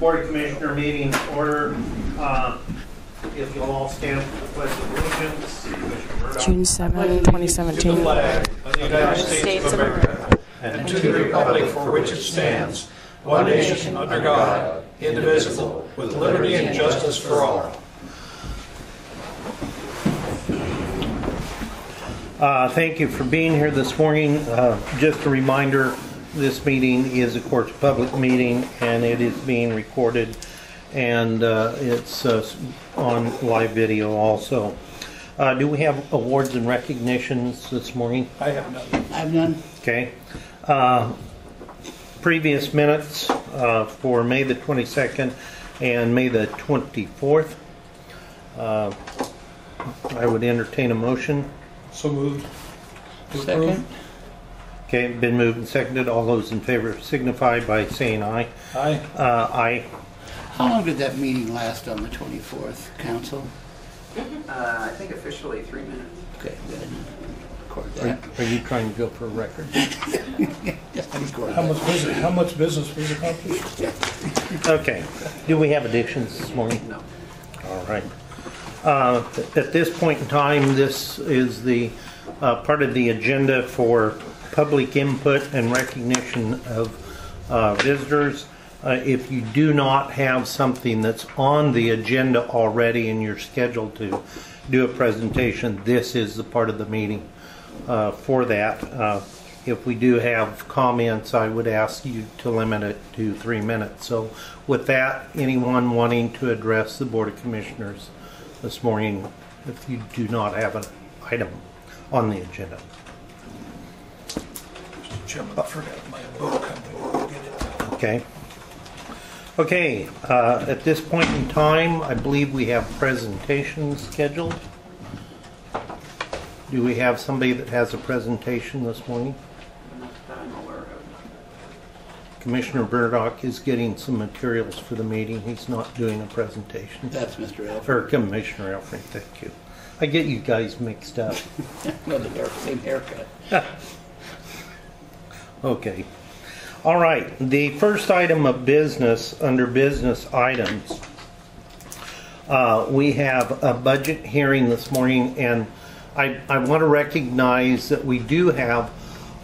Board of Commissioner meeting order. If you'll all stand for the Pledge of Allegiance. June 7, 2017. To the flag of the United States of America and to the republic for which it stands, one nation under God, indivisible, with liberty and justice for all. Thank you for being here this morning. Just a reminder, this meeting is, of course, a public meeting, and it is being recorded, and it's on live video also. Do we have awards and recognitions this morning? I have none. I have none. Okay. Previous minutes for May the 22nd and May the 24th. I would entertain a motion. So moved. Second. Okay, been moved and seconded. All those in favor signify by saying aye. Aye. Aye. How long did that meeting last on the 24th, Council? I think officially 3 minutes. Okay, good. Record that. Are you trying to go for a record? Just record How that. much business was accomplished? Okay. Do we have additions this morning? No. All right. At this point in time, this is the part of the agenda for public input and recognition of visitors. If you do not have something that's on the agenda already and you're scheduled to do a presentation, this is the part of the meeting for that. If we do have comments, I would ask you to limit it to 3 minutes. So with that, anyone wanting to address the Board of Commissioners this morning, if you do not have an item on the agenda. Mr. Chairman, I forgot my book. I'm going to get it. Okay. Okay, at this point in time, I believe we have presentations scheduled. Do we have somebody that has a presentation this morning? Not that I'm aware of. Commissioner Burdock is getting some materials for the meeting. He's not doing a presentation. That's Mr. Elford. Or Commissioner Elfring, thank you. I get you guys mixed up. Well, the same haircut. Okay. All right. The first item of business under business items, we have a budget hearing this morning, and I want to recognize that we do have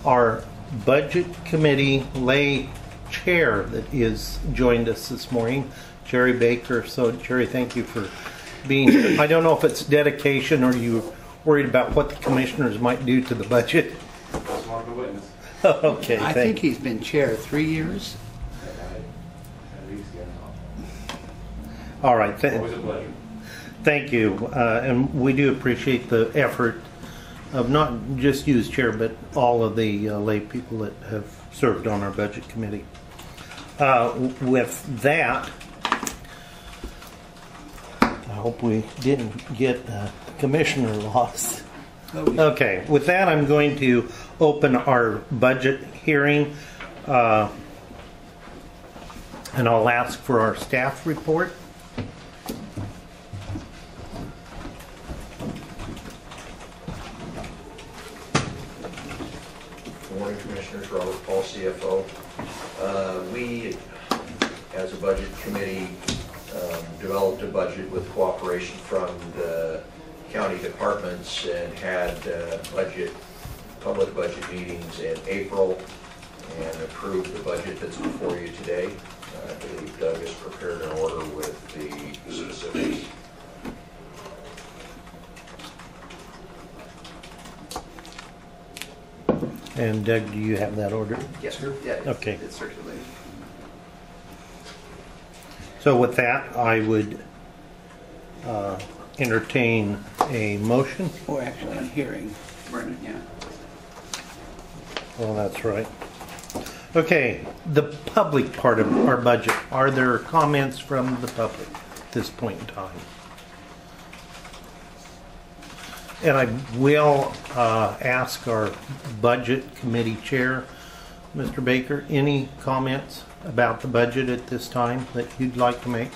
our budget committee lay chair that is joined us this morning, Jerry Baker. So, Jerry, thank you for being here. I don't know if it's dedication or you worried about what the commissioners might do to the budget. Just want to witness. Okay, I think he's been chair 3 years. At least get off. All right. Always a pleasure. Thank you. And we do appreciate the effort of not just you as chair, but all of the lay people that have served on our budget committee. With that, I hope we didn't get commissioner lost. Okay, with that, I'm going to open our budget hearing, and I'll ask for our staff report. Good morning, Commissioners. Robert Paul, CFO. We, as a budget committee, developed a budget with cooperation from the county departments and had public budget meetings in April and approved the budget that's before you today. I believe Doug has prepared an order with the specifics. And Doug, do you have that order? Yes, sir. Yeah, Okay. it's circulated. So with that, I would entertain a motion. Or actually on hearing. Yeah. Well, that's right. Okay, the public part of our budget. Are there comments from the public at this point in time? And I will ask our budget committee chair, Mr. Baker, any comments about the budget at this time that you'd like to make?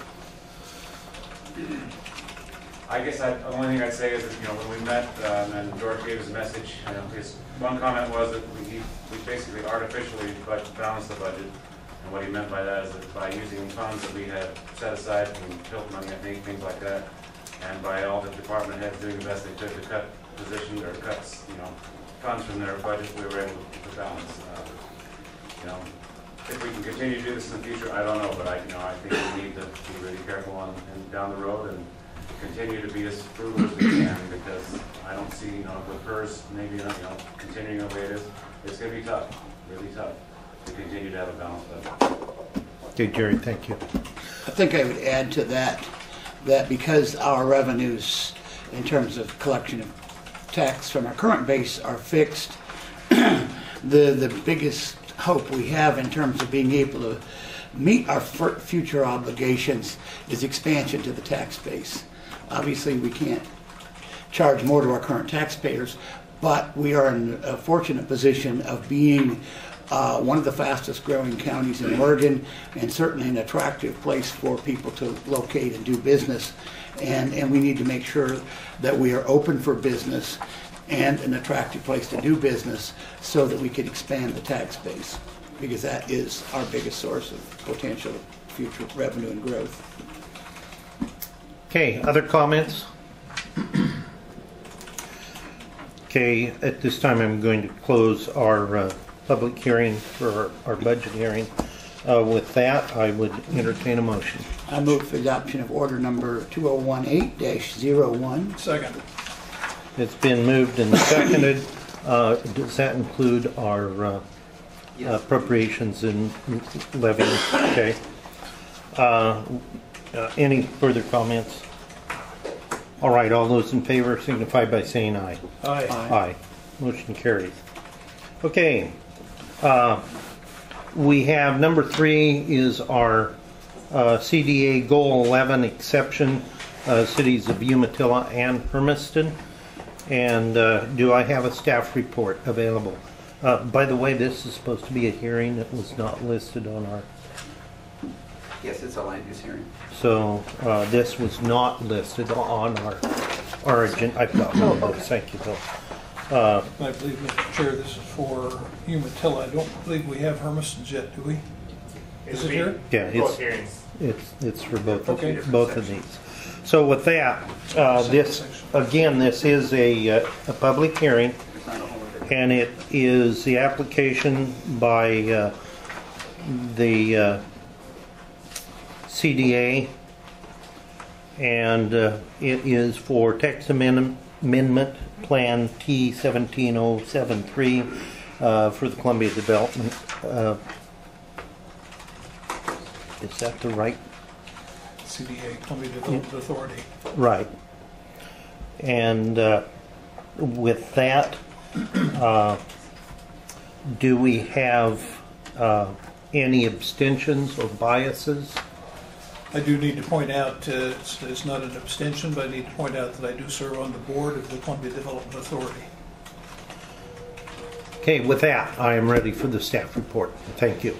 I guess the only thing I'd say is that, when we met and George gave his message, his one comment was that we basically artificially balanced the budget. And what he meant by that is that by using funds that we had set aside from tilt money, I think, things like that, and by all the department heads doing the best they could to cut positions or cuts, funds from their budget, we were able to balance. If we can continue to do this in the future, I don't know, but I think we need to be really careful and down the road and continue to be as frugal as we can, because I don't see, with PERS maybe continuing the way it is, it's going to be tough, really tough, to continue to have a balanced budget. Okay, Jerry, thank you. I think I would add to that because our revenues in terms of collection of tax from our current base are fixed, the biggest hope we have in terms of being able to meet our future obligations is expansion to the tax base. Obviously, we can't charge more to our current taxpayers, but we are in a fortunate position of being one of the fastest growing counties in Oregon, and certainly an attractive place for people to locate and do business. And we need to make sure that we are open for business and an attractive place to do business so that we can expand the tax base, because that is our biggest source of potential future revenue and growth. Okay, other comments? Okay, at this time I'm going to close our public hearing for our budget hearing. With that, I would entertain a motion. I move for adoption of order number 2018-01. Second. It's been moved and seconded. Does that include our appropriations and levying? Okay. Any further comments? All right, all those in favor signify by saying aye. Aye. Aye. Motion carries. Okay. We have number 3 is our CDA Goal 11 exception, cities of Umatilla and Hermiston. And do I have a staff report available? By the way, this is supposed to be a hearing that was not listed on our... Yes, it's a land use hearing. So this was not listed on our agenda. I've got one of those. Thank you, Bill. I believe, Mr. Chair, this is for Umatilla. I don't believe we have Hermiston's yet, do we? Is it here? Yeah, Both hearings. it's for both Okay. both of these. So with that, this is a public hearing, There's not a whole lot of and it is the application by the CDA, and it is for text amendment plan T17073 for the Columbia Development. Is that the right? CDA, Columbia Development Authority. Right. And with that, do we have any abstentions or biases? I do need to point out, it's not an abstention, but I need to point out that I do serve on the board of the Columbia Development Authority. Okay, with that, I am ready for the staff report. Thank you.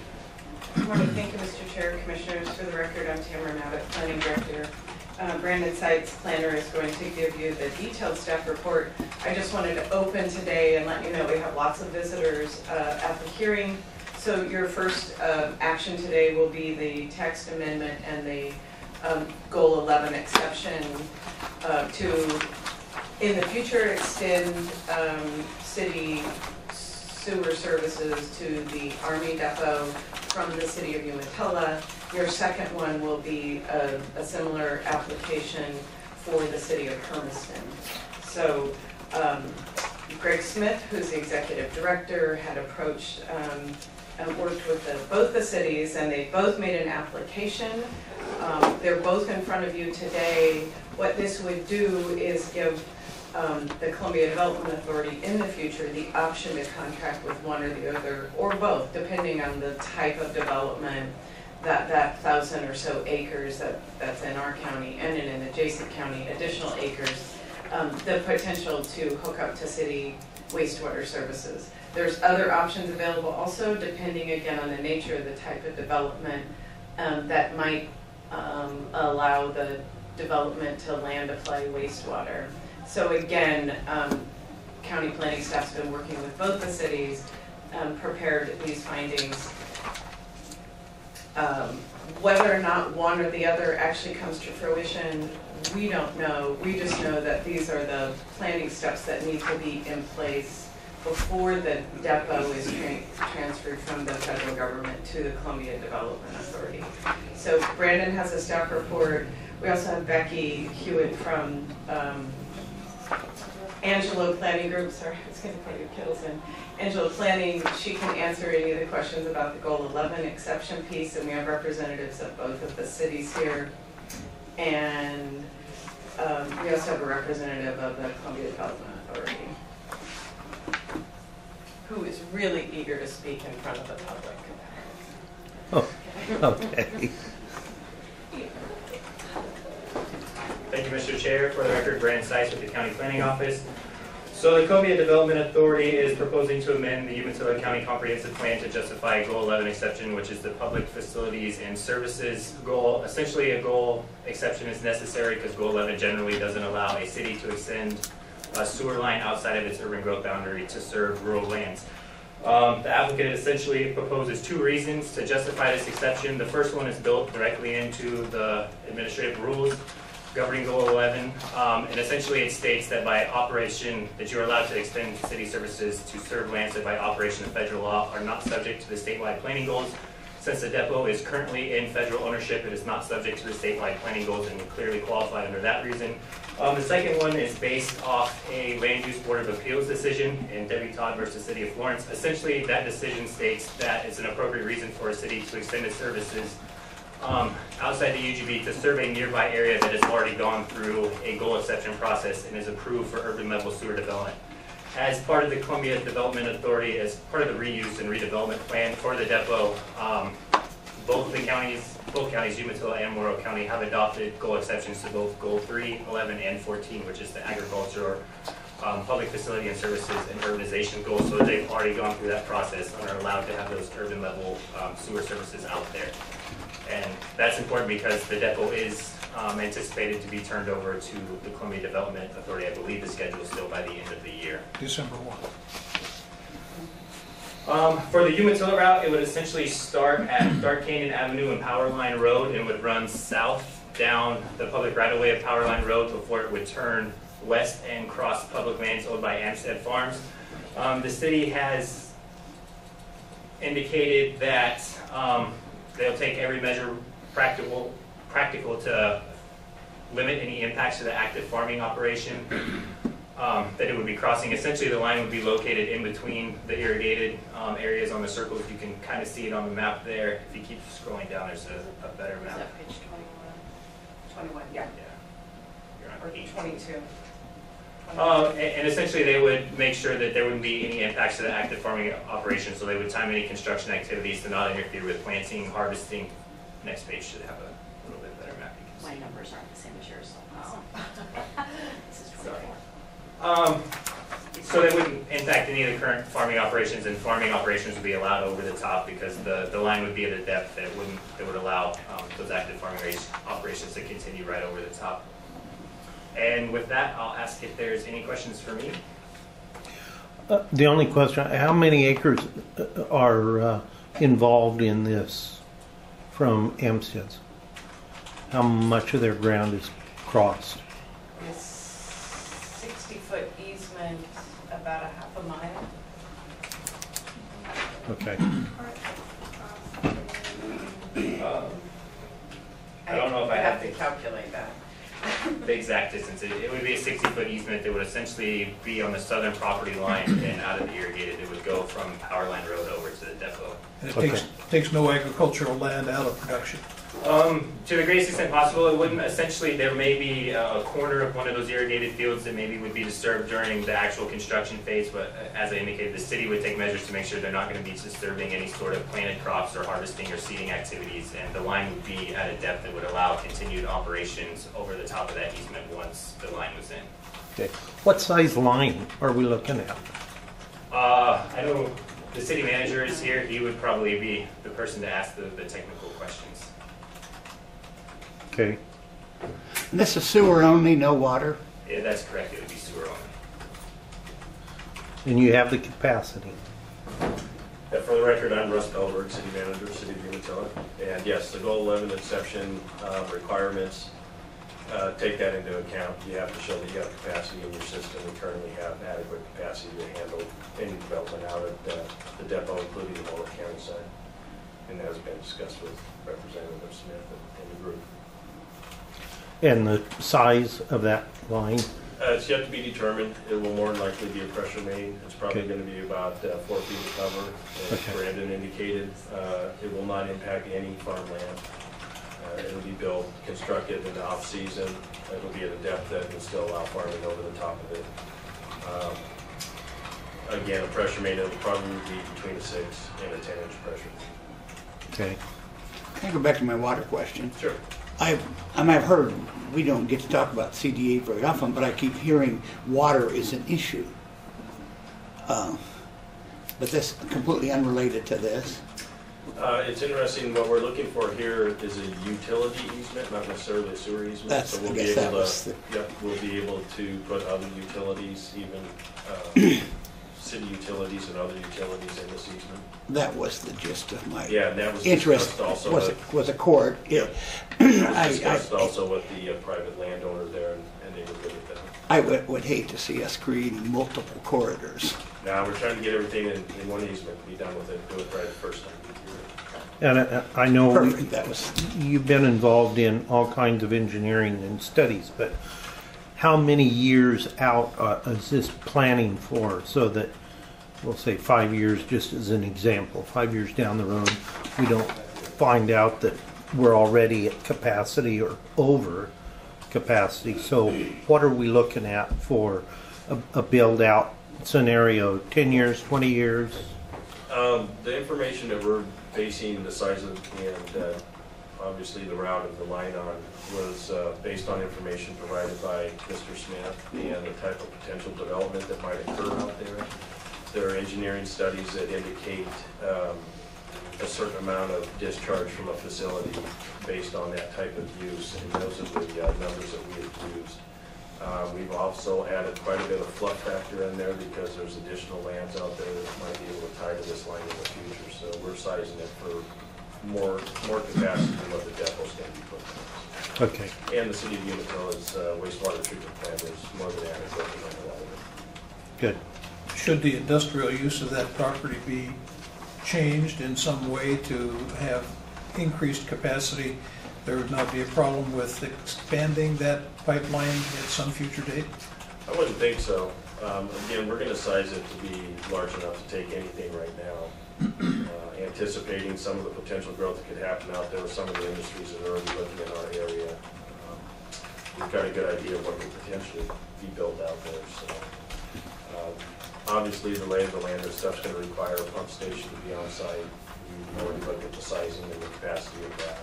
Good morning. Thank you, Mr. Chair, Commissioners. For the record, I'm Tamara Maddox, Planning Director. Brandon Seitz, Planner, is going to give you the detailed staff report. I just wanted to open today and let you know we have lots of visitors at the hearing. So your first action today will be the text amendment and the Goal 11 exception to, in the future, extend city sewer services to the Army Depot from the city of Umatilla. Your second one will be a similar application for the city of Hermiston. So Greg Smith, who's the executive director, had approached and worked with both the cities, and they both made an application. They're both in front of you today. What this would do is give the Columbia Development Authority in the future the option to contract with one or the other, or both, depending on the type of development, that 1,000 or so acres that's in our county and in an adjacent county, additional acres, the potential to hook up to city wastewater services. There's other options available also, depending again on the nature of the type of development that might allow the development to land apply wastewater. So again, county planning staff's been working with both the cities, prepared these findings. Whether or not one or the other actually comes to fruition, we don't know. We just know that these are the planning steps that need to be in place before the depot is transferred from the federal government to the Columbia Development Authority. So Brandon has a staff report. We also have Becky Hewitt from Angelo Planning Group. Sorry, I was going to put your Kittles in. Angelo Planning, she can answer any of the questions about the Goal 11 exception piece, and we have representatives of both of the cities here. And we also have a representative of the Columbia Development Authority who is really eager to speak in front of the public. Oh, okay. Thank you, Mr. Chair. For the record, Brandon Sykes with the County Planning Office. So the Columbia Development Authority is proposing to amend the Umatilla County Comprehensive Plan to justify Goal 11 exception, which is the public facilities and services goal. Essentially, a goal exception is necessary because Goal 11 generally doesn't allow a city to extend a sewer line outside of its urban growth boundary to serve rural lands. The applicant essentially proposes two reasons to justify this exception. The first one is built directly into the administrative rules governing Goal 11, and essentially it states that by operation, that you are allowed to extend city services to serve lands that by operation of federal law are not subject to the statewide planning goals. Since the depot is currently in federal ownership, it is not subject to the statewide planning goals and clearly qualified under that reason. The second one is based off a Land Use Board of Appeals decision in Debbie Todd versus City of Florence. Essentially, that decision states that it's an appropriate reason for a city to extend its services outside the UGB to serve a nearby area that has already gone through a goal exception process and is approved for urban level sewer development. As part of the Columbia Development Authority, as part of the reuse and redevelopment plan for the depot, both counties, Umatilla and Morrow County, have adopted goal exceptions to both Goal 3, 11, and 14, which is the agriculture, public facility and services and urbanization goals. So they've already gone through that process and are allowed to have those urban level sewer services out there. And that's important because the depot is anticipated to be turned over to the Columbia Development Authority. I believe the schedule is still by the end of the year. December 1. For the Umatilla route, it would essentially start at Dark Canyon Avenue and Power Line Road and would run south down the public right-of-way of Power Line Road before it would turn west and cross public lands owned by Amstead Farms. The city has indicated that they'll take every measure practical to limit any impacts to the active farming operation that it would be crossing. Essentially, the line would be located in between the irrigated areas on the circles. You can kind of see it on the map there. If you keep scrolling down, there's a better map. Is that page 21? 21, yeah. You're on Or page 22. And essentially, they would make sure that there wouldn't be any impacts to the active farming operation, so they would time any construction activities to not interfere with planting, harvesting. Next page should have a little bit better map. My numbers aren't the same as yours. This is 24. Sorry. So they wouldn't impact any of the current farming operations, and farming operations would be allowed over the top because the line would be at a depth that would allow those active farming operations to continue right over the top. And with that, I'll ask if there's any questions for me. The only question, how many acres are involved in this from Amstead's? How much of their ground is crossed? This 60-foot easement, about a half a mile. Okay. I don't know if I have to calculate that. the exact distance. It would be a 60-foot easement that would essentially be on the southern property line and out of the irrigated. It would go from Power Line Road over to the depot. And it takes no agricultural land out of production. To the greatest extent possible, it wouldn't. Essentially, there may be a corner of one of those irrigated fields that maybe would be disturbed during the actual construction phase, but as I indicated, the city would take measures to make sure they're not going to be disturbing any sort of planted crops or harvesting or seeding activities, and the line would be at a depth that would allow continued operations over the top of that easement once the line was in. Okay. What size line are we looking at? I know the city manager is here. He would probably be the person to ask the technical questions. Okay. And this is sewer only, no water? Yeah, that's correct. It would be sewer only. And you have the capacity? Yeah, for the record, I'm Russ Bellberg, City Manager, City of Umatilla. And yes, the Goal 11 exception requirements take that into account. You have to show that you have capacity in your system. We currently have adequate capacity to handle any development out at the depot, including the Mullet County side. And that has been discussed with Representative Smith and the group. And the size of that line? It's yet to be determined. It will more than likely be a pressure main. It's probably Okay. going to be about 4 feet of cover. As Okay. Brandon indicated, it will not impact any farmland. It'll be built, constructed in the off-season. It'll be at a depth that will still allow farming over the top of it. Again, a pressure main, it'll probably be between a 6 and a 10-inch pressure. Okay. Can I go back to my water question? Sure. I've heard, we don't get to talk about CDA very often, but I keep hearing water is an issue. But that's completely unrelated to this. It's interesting, what we're looking for here is a utility easement, not necessarily a sewer easement. That's- So we'll I be guess able that to, was the- yep, we'll be able to put other utilities, even city utilities and other utilities in this easement. That was the gist of my Yeah, and that was interest, discussed also was a court. Yeah. It was I- discussed also with the private landowner there, and they were good with that. I would hate to see us creating multiple corridors. Now, we're trying to get everything in one easement, be done with it, do it right the first time. And I know Perfect, that was, you've been involved in all kinds of engineering and studies, but how many years out is this planning for, so that, we'll say 5 years just as an example, 5 years down the road, we don't find out that we're already at capacity or over capacity. So what are we looking at for a build-out scenario? 10 years, 20 years? The information that we're basing the size of and obviously the route of the line on was based on information provided by Mr. Smith and the type of potential development that might occur out there. There are engineering studies that indicate a certain amount of discharge from a facility based on that type of use, and those are the numbers that we have used. We've also added quite a bit of fluff factor in there because there's additional lands out there that might be able to tie to this line in the future. So we're sizing it for more capacity than what the depot's going to be put in. Okay. And the city of Umatilla's wastewater treatment plant is more than adequate to handle all of it. Good. Should the industrial use of that property be changed in some way to have increased capacity, there would not be a problem with expanding that pipeline at some future date? I wouldn't think so. Again, we're going to size it to be large enough to take anything right now. Anticipating some of the potential growth that could happen out there with some of the industries that are already looking in our area. We've got a good idea of what could potentially be built out there. So, obviously, the lay of the land, this stuff's going to require a pump station to be on site. We already look at the sizing and the capacity of that.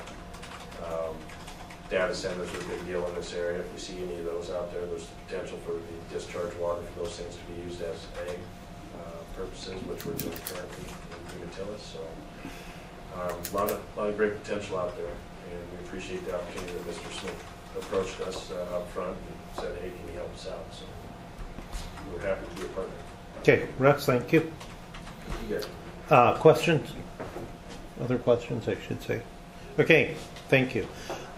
Data centers are a big deal in this area. If we see any of those out there, there's the potential for the discharge water for those things to be used as ag purposes, which we're doing currently in Umatilla. So a lot of great potential out there, and we appreciate the opportunity that Mr. Smith approached us up front and said, hey, can you help us out? So we're happy to be a partner. Okay, Russ, thank you. Questions? Other questions, I should say. Okay, thank you.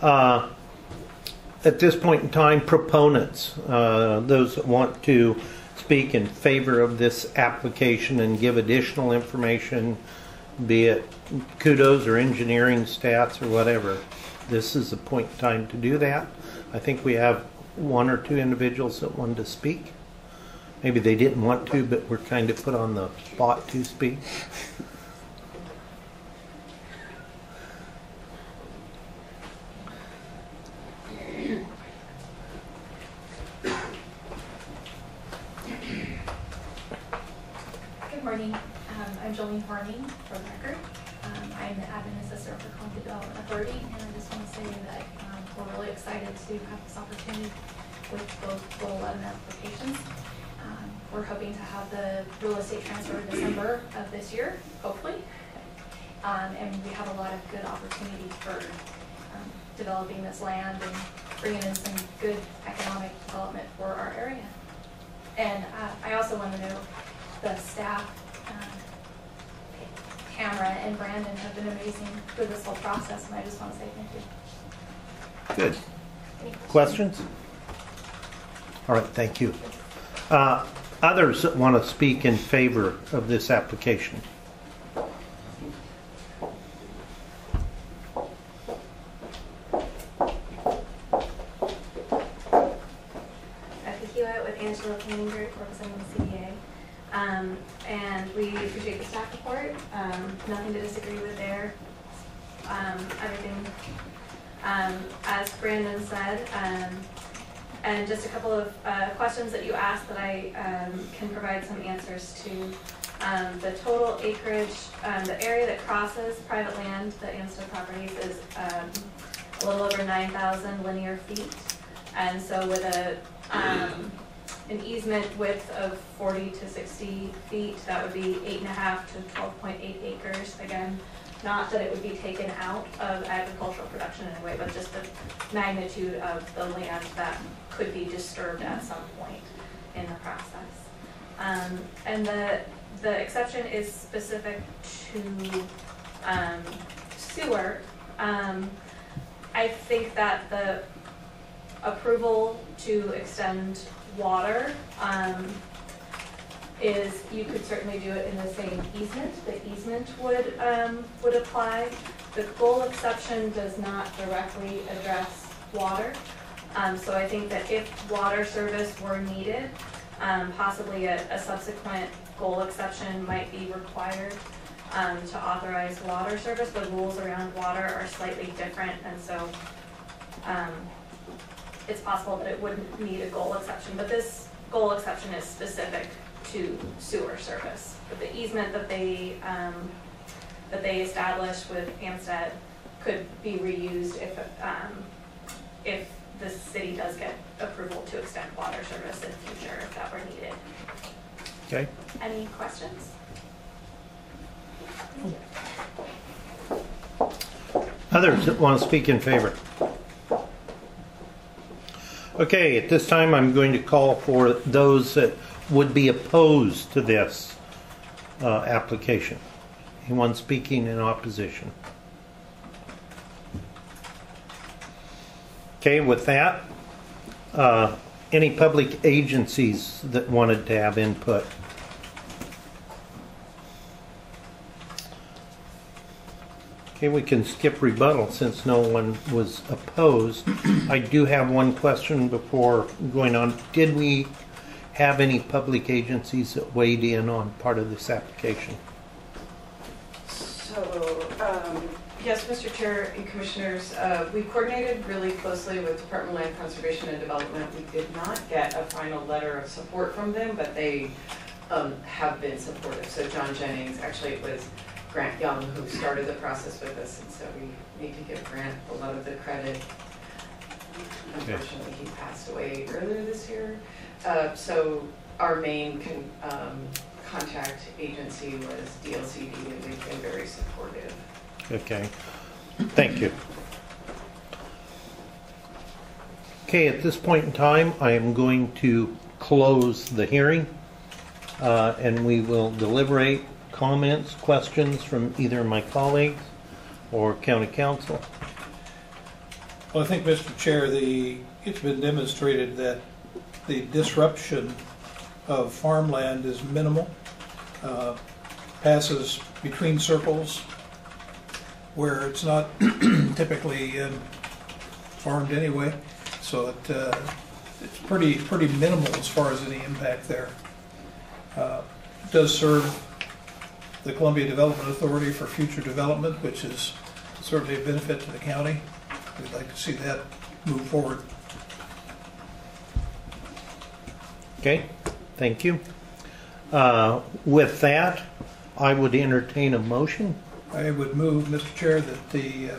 At this point in time, proponents, those that want to speak in favor of this application and give additional information, be it kudos or engineering stats or whatever, this is the point in time to do that. I think we have one or two individuals that wanted to speak. Maybe they didn't want to, but were kind of put on the spot to speak. Good morning. I'm Jolene Horning, for the record. I'm the admin assistant for Columbia Development Authority, and I just want to say that we're really excited to have this opportunity with both Goal 11 applications. We're hoping to have the real estate transfer in December of this year, hopefully. And we have a lot of good opportunities for developing this land and bringing in some good economic development for our area. And I also want to know the staff Tamara and Brandon have been amazing through this whole process, and I just want to say thank you. Good. Any Questions? All right, thank you. Others that want to speak in favor of this application? Becky Hewitt with Angela Planning Group, representing the CPA. And we appreciate the staff report. Nothing to disagree with there. Everything, as Brandon said, and just a couple of questions that you asked that I can provide some answers to. The total acreage, the area that crosses private land, the Amstead properties, is a little over 9,000 linear feet. And so with an easement width of 40 to 60 feet, that would be 8.5 to 12.8 acres. Again, not that it would be taken out of agricultural production in any way, but just the magnitude of the land that could be disturbed at some point in the process. And the exception is specific to sewer. I think that the approval to extend water is, you could certainly do it in the same easement. The easement would apply. The goal exception does not directly address water. So I think that if water service were needed, possibly a subsequent goal exception might be required to authorize water service. The rules around water are slightly different, and so it's possible that it wouldn't need a goal exception, but this goal exception is specific to sewer service. But the easement that they established with Amstead could be reused if the city does get approval to extend water service in the future, if that were needed. Okay. Any questions? Others that want to speak in favor? Okay, at this time I'm going to call for those that would be opposed to this application. Anyone speaking in opposition? Okay, with that, any public agencies that wanted to have input? Okay, we can skip rebuttal since no one was opposed. I do have one question before going on. Did we have any public agencies that weighed in on part of this application? So, yes, Mr. Chair and Commissioners, we coordinated really closely with Department of Land Conservation and Development. We did not get a final letter of support from them, but they have been supportive. So John Jennings, actually it was Grant Young who started the process with us, and so we need to give Grant a lot of the credit. Unfortunately, he passed away earlier this year. So our main contact agency was DLCD, and they've been very supportive. Okay, thank you. Okay, at this point in time, I am going to close the hearing, and we will deliberate comments, questions from either my colleagues or County Council. Well, I think, Mr. Chair, it's been demonstrated that the disruption of farmland is minimal. Passes between circles where it's not typically farmed anyway, so it's pretty minimal as far as any impact there. It does serve the Columbia Development Authority for future development, which is certainly a benefit to the county. We'd like to see that move forward. Okay, thank you. With that, I would entertain a motion. I would move, Mr. Chair, that the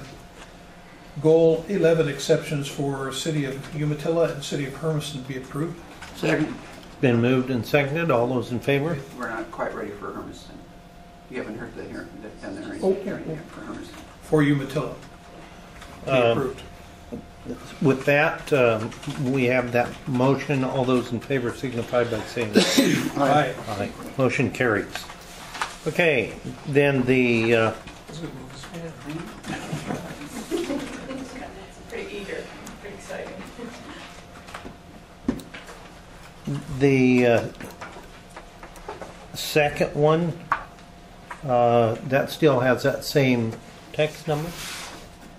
Goal 11 exceptions for City of Umatilla and City of Hermiston be approved. Second. Been moved and seconded. All those in favor? We're not quite ready for Hermiston. You haven't heard the hearing, done the hearing yet for Hermiston. For Umatilla. Be approved. With that, we have that motion. All those in favor signify by saying Aye. aye. Motion carries. Okay, then the Pretty eager, pretty exciting. the second one, that still has that same text number?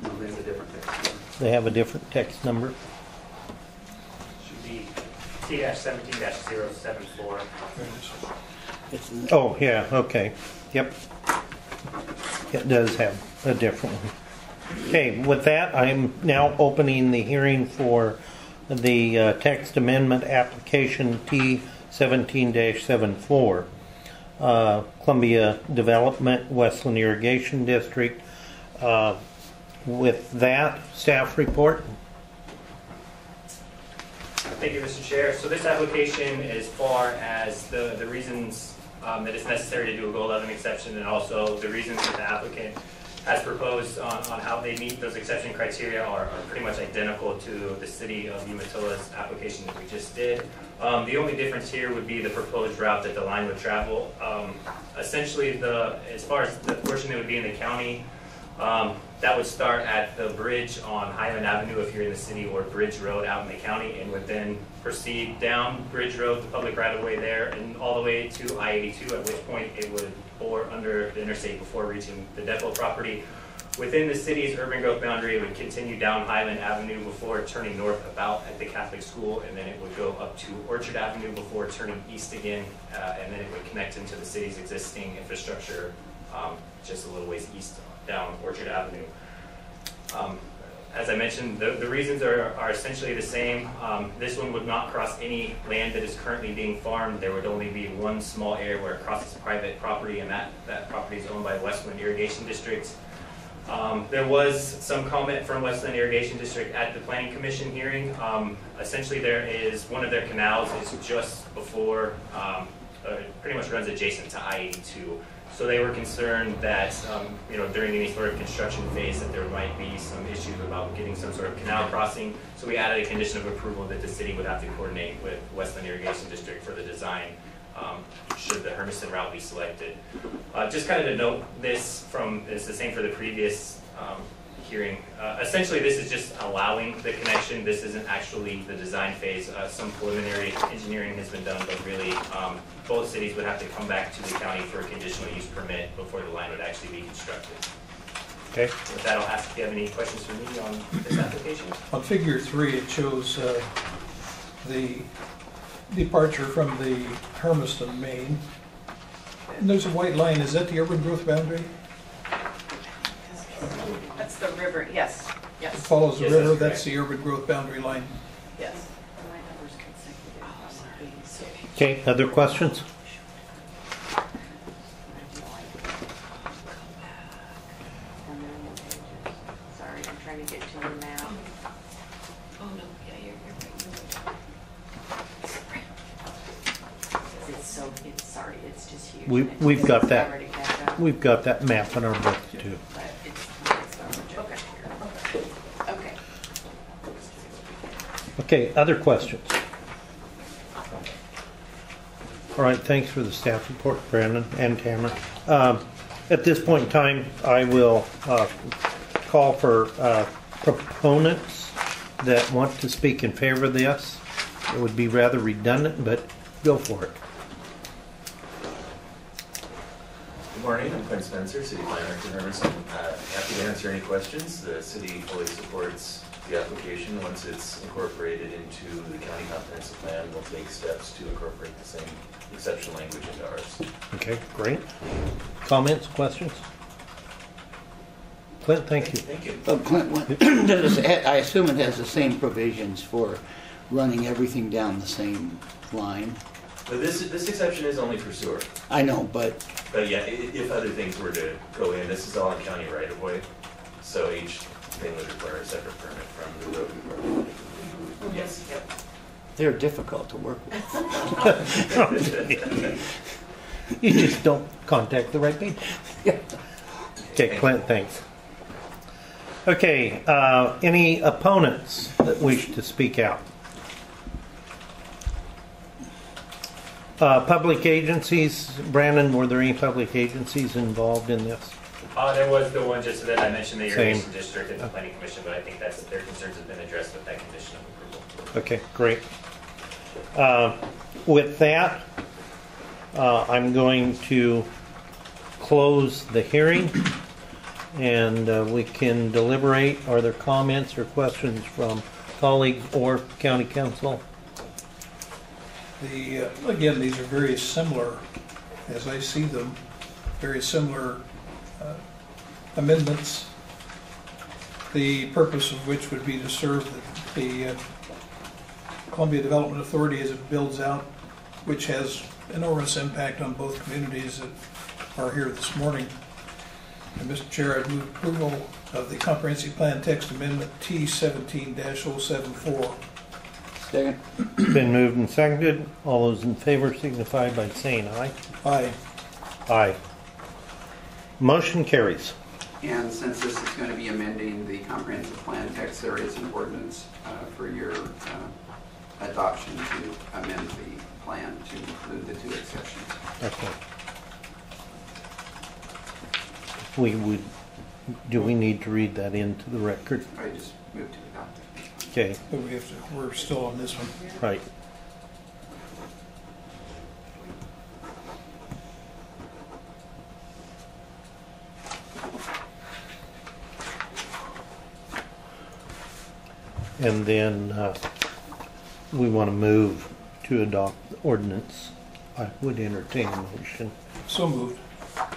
No, they have a different text. They have a different text number? Should be T-17-074. It's, Oh, yeah, okay. Yep. It does have a different one. Okay, with that, I'm now opening the hearing for the text amendment application T17-74. Columbia Development, Westland Irrigation District. With that, staff report. Thank you, Mr. Chair. So this application, as far as the reasons that it's necessary to do a Goal 11 exception, and also the reasons that the applicant has proposed on how they meet those exception criteria are pretty much identical to the city of Umatilla's application that we just did. The only difference here would be the proposed route that the line would travel. Essentially, as far as the portion that would be in the county, that would start at the bridge on Highland Avenue if you're in the city, or Bridge Road out in the county, and would then proceed down Bridge Road, the public right-of-way there, and all the way to I-82, at which point it would bore under the interstate before reaching the depot property. Within the city's urban growth boundary, it would continue down Highland Avenue before turning north about at the Catholic school, and then it would go up to Orchard Avenue before turning east again, and then it would connect into the city's existing infrastructure just a little ways east down Orchard Avenue. As I mentioned, the reasons are essentially the same. This one would not cross any land that is currently being farmed. There would only be one small area where it crosses private property, and that property is owned by Westland Irrigation District. There was some comment from Westland Irrigation District at the Planning Commission hearing. Essentially, there is one of their canals is just before, pretty much runs adjacent to I-82. So they were concerned that, during any sort of construction phase that there might be some issues about getting some sort of canal crossing. So we added a condition of approval that the city would have to coordinate with Westland Irrigation District for the design, should the Hermiston route be selected. Just kind of to note this it's the same for the previous hearing. Essentially, this is just allowing the connection. This isn't actually the design phase. Some preliminary engineering has been done, but really both cities would have to come back to the county for a conditional use permit before the line would actually be constructed. Okay. With that, I'll ask if you have any questions for me on this application. On figure 3, it shows the departure from the Hermiston main. And there's a white line. Is that the urban growth boundary? That's the river, yes, It yes, follows the Yes, river. that's That's correct. the urban growth boundary line. yes. Okay, other questions? Sorry, I'm trying to get to them now. Oh, no, yeah, you're Sorry, it's just huge. We've got It's that. already backed up, We've got that map in our book too. but it's not much over here. Okay. Okay, other questions? All right, thanks for the staff report, Brandon and Tamara. At this point in time, I will call for proponents that want to speak in favor of this. It would be rather redundant, but go for it. Good morning, I'm Clint Spencer, City Planner for Hermiston. Happy to answer any questions. The city fully supports the application. Once it's incorporated into the county comprehensive plan, we'll take steps to incorporate the same exception language into ours. Okay, great. Comments, questions? Clint, thank you. Thank you. Clint, I assume it has the same provisions for running everything down the same line. But this exception is only for sewer. I know, but Yeah, if other things were to go in, this is all in county right of way. So each thing would require a separate permit from the road department. Yes. they're difficult to work with. You just don't contact the right people. Okay, Clint, thanks. Okay, any opponents that wish to speak out? Public agencies, Brandon, were there any public agencies involved in this? There was the one just that I mentioned, the Same. irrigation district and the planning commission, but I think that's, their concerns have been addressed with that condition of approval. Okay, great. With that, I'm going to close the hearing and we can deliberate. Are there comments or questions from colleagues or county council? Again, these are very similar, as I see them, very similar amendments, the purpose of which would be to serve the Columbia Development Authority as it builds out, which has enormous impact on both communities that are here this morning. And Mr. Chair, I move approval of the comprehensive plan text amendment T17-074. Second. Been moved and seconded. All those in favor signify by saying aye. Aye. Aye. Motion carries. And since this is going to be amending the comprehensive plan text, there is an ordinance for your adoption to amend the plan to include the 2 exceptions. Okay. Do we need to read that into the record? I just moved to adopt it. Okay, But we're still on this one. right. And then we want to move to adopt the ordinance. I would entertain a motion. So moved.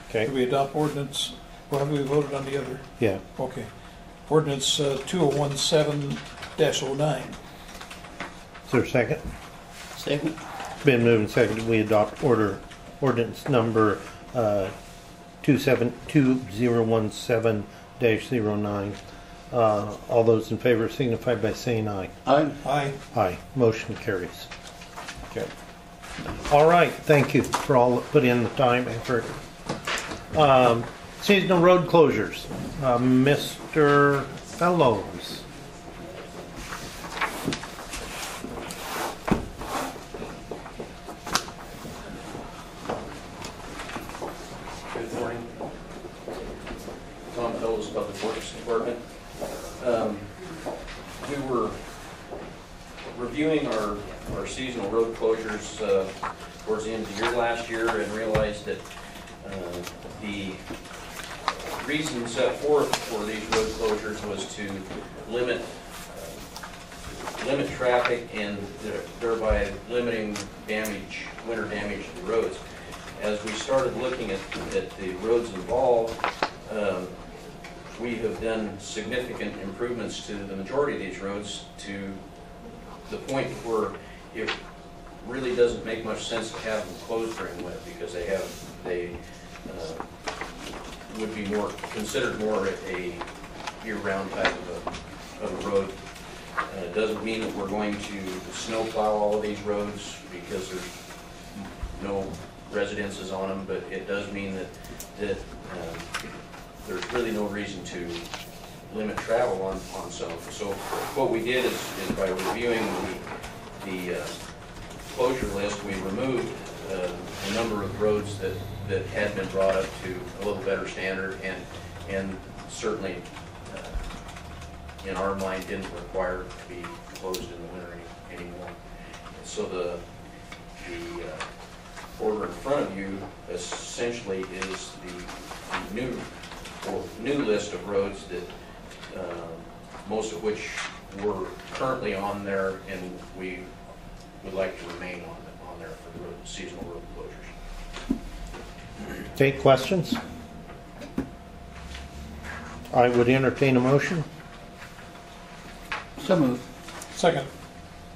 Okay. Do we adopt ordinance, or have we voted on the other? Yeah. Okay. Ordinance 2017-09. Is there a second? Second. Been moved and seconded. We adopt ordinance number 2017-09. All those in favor signify by saying aye. Aye. Aye. Aye. Motion carries. Okay. All right. Thank you for all that put in the time, effort. Seasonal road closures. Mr. Fellows. Good morning. Tom Fellows, Public Works Department. We were reviewing our seasonal road closures towards the end of the year last year and realized that the reason set forth for these road closures was to limit traffic and thereby limiting damage, winter damage to the roads. As we started looking at the roads involved, we have done significant improvements to the majority of these roads to the point where it really doesn't make much sense to have them closed during winter because they would be considered more a year-round type of a road. It doesn't mean that we're going to snowplow all of these roads because there's no residences on them, but it does mean that there's really no reason to limit travel on some. So what we did is by reviewing the closure list, we removed a number of roads that had been brought up to a little better standard and certainly in our mind didn't require to be closed in the winter anymore. So the order in front of you essentially is the new list of roads that most of which were currently on there and we would like to remain on there for the seasonal road closures. Okay, questions? I would entertain a motion. So moved. Second.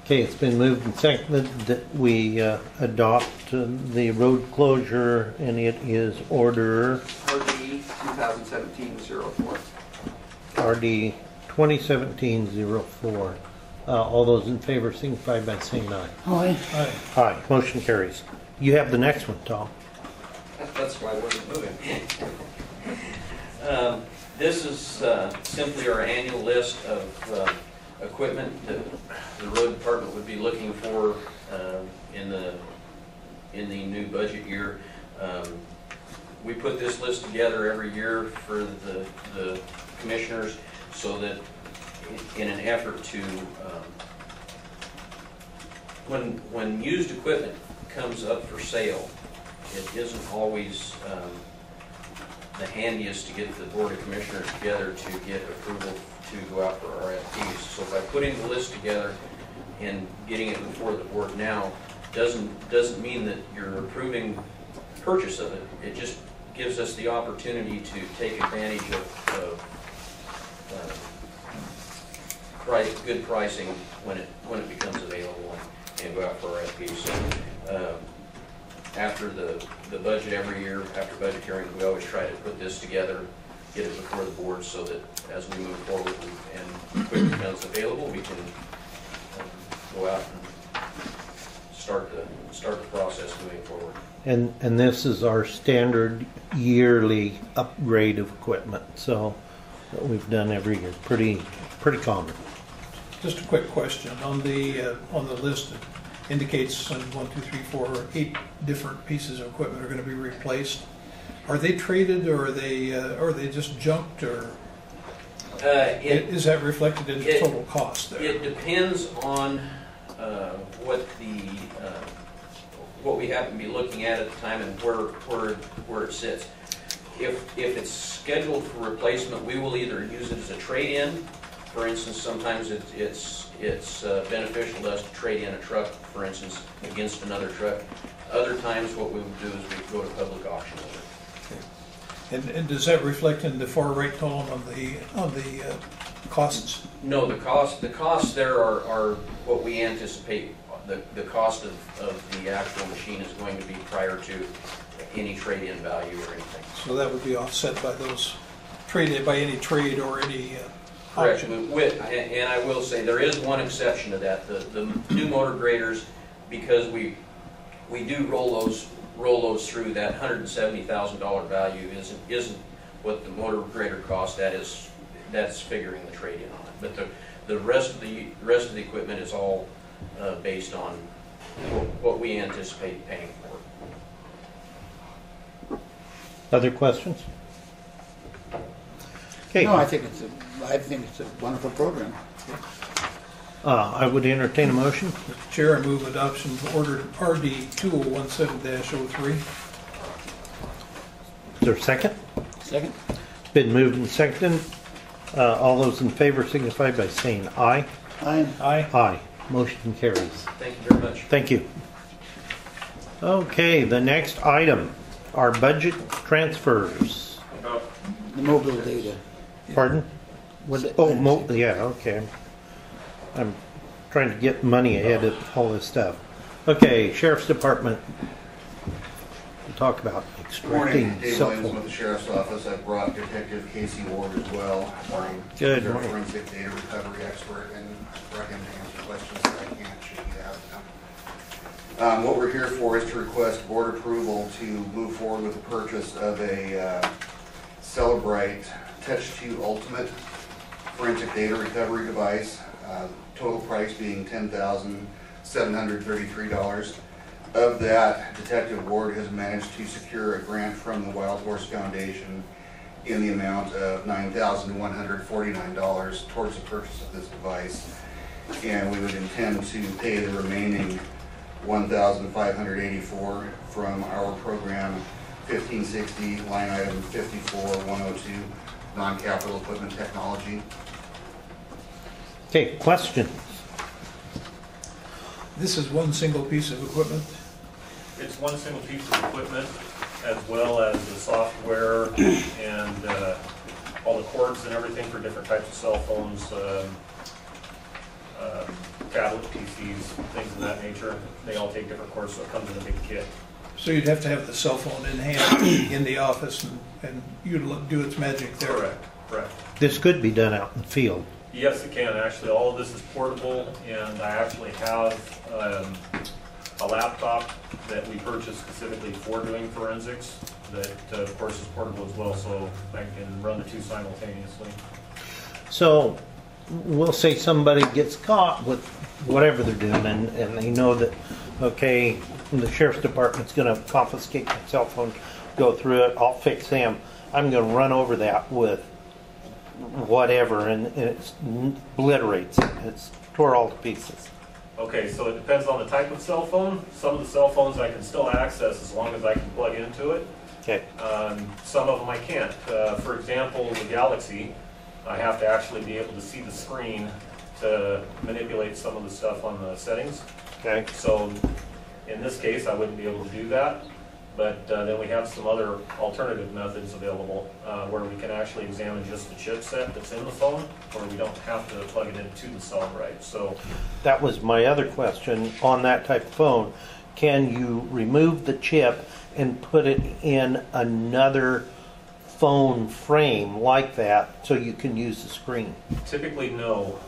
Okay, it's been moved and seconded that we adopt the road closure, and it is order RD 2017-04. RD 2017-04. All those in favor signify by saying aye. Aye. Aye. Aye. Motion carries. You have the next one, Tom. That's why I wasn't moving. This is simply our annual list of equipment that the road department would be looking for in the in the new budget year. We put this list together every year for the commissioners so that in an effort to, when used equipment comes up for sale, it isn't always the handiest to get the Board of Commissioners together to get approval to go out for RFPs. So by putting the list together and getting it before the board now doesn't mean that you're approving purchase of it. It just gives us the opportunity to take advantage of good pricing when it becomes available and go out for RFPs. So after the budget every year, after budget hearing, we always try to put this together, get it before the board so that as we move forward and equipment becomes available, we can go out and start the process moving forward. And this is our standard yearly upgrade of equipment, so that we've done every year. Pretty common. Just a quick question on the list. It indicates 8 different pieces of equipment are going to be replaced. Are they traded, or are they just junked, or is that reflected in the total cost there? It depends on what we happen to be looking at the time and where it sits. If it's scheduled for replacement, we will either use it as a trade-in. For instance, sometimes it's beneficial to us to trade in a truck, for instance, against another truck. Other times, what we would do is we go to public auction with it. And does that reflect in the far right column on the costs? No, the costs there are what we anticipate. The cost of the actual machine is going to be prior to any trade-in value or anything. So that would be offset by those by any trade or any correct. auction. And I will say there is one exception to that. The new motor graders, because we do roll those through, that $170,000 value isn't what the motor grader cost. That's figuring the trade-in on it. But the rest of the equipment is all based on what we anticipate paying for. Other questions? Okay. No, I think it's a wonderful program. I would entertain a motion. Mr. Chair, I move adoption of order RD 2017-03. Is there a second? Second? It's been moved and seconded. All those in favor signify by saying aye. Aye. Aye. Aye. Motion carries. Thank you very much. Thank you. Okay, the next item are budget transfers. The mobile data. Pardon? Yeah, okay. I'm trying to get money ahead of all this stuff. Okay, Sheriff's Department. We'll talk about extracting Morning, Dave cell Williams phone. with the Sheriff's Office. I brought Detective Casey Ward as well. Good He's our morning. forensic data recovery expert, and for him to answer questions that I can't should you have them. What we're here for is to request board approval to move forward with the purchase of a Celebrite Touch 2 Ultimate forensic data recovery device. Total price being $10,733. Of that, Detective Ward has managed to secure a grant from the Wild Horse Foundation in the amount of $9,149 towards the purchase of this device. And we would intend to pay the remaining $1,584 from our program 1560, line item 54102, non-capital equipment technology. Okay, questions? This is one single piece of equipment. It's one single piece of equipment, as well as the software and all the cords and everything for different types of cell phones, tablet PCs, things of that nature. They all take different cords, so it comes in a big kit. So you'd have to have the cell phone in hand in the office, and you'd do its magic there. Correct. This could be done out in the field. Yes, it can. Actually, all of this is portable, and I actually have a laptop that we purchased specifically for doing forensics that, of course, is portable as well, so I can run the two simultaneously. So we'll say somebody gets caught with whatever they're doing, and they know that, okay, the sheriff's department's going to confiscate my cell phone, go through it, I'll fix them. I'm going to run over that with whatever, and it obliterates it. It's tore all to pieces. Okay, so it depends on the type of cell phone. Some of the cell phones I can still access as long as I can plug into it. Okay. Some of them I can't. For example, the Galaxy, I have to actually be able to see the screen to manipulate some of the stuff on the settings. Okay. So in this case, I wouldn't be able to do that. But then we have some other alternative methods available where we can actually examine just the chipset that's in the phone, where we don't have to plug it into the Celebrite. So that was my other question on that type of phone. Can you remove the chip and put it in another phone frame like that so you can use the screen? typically, no.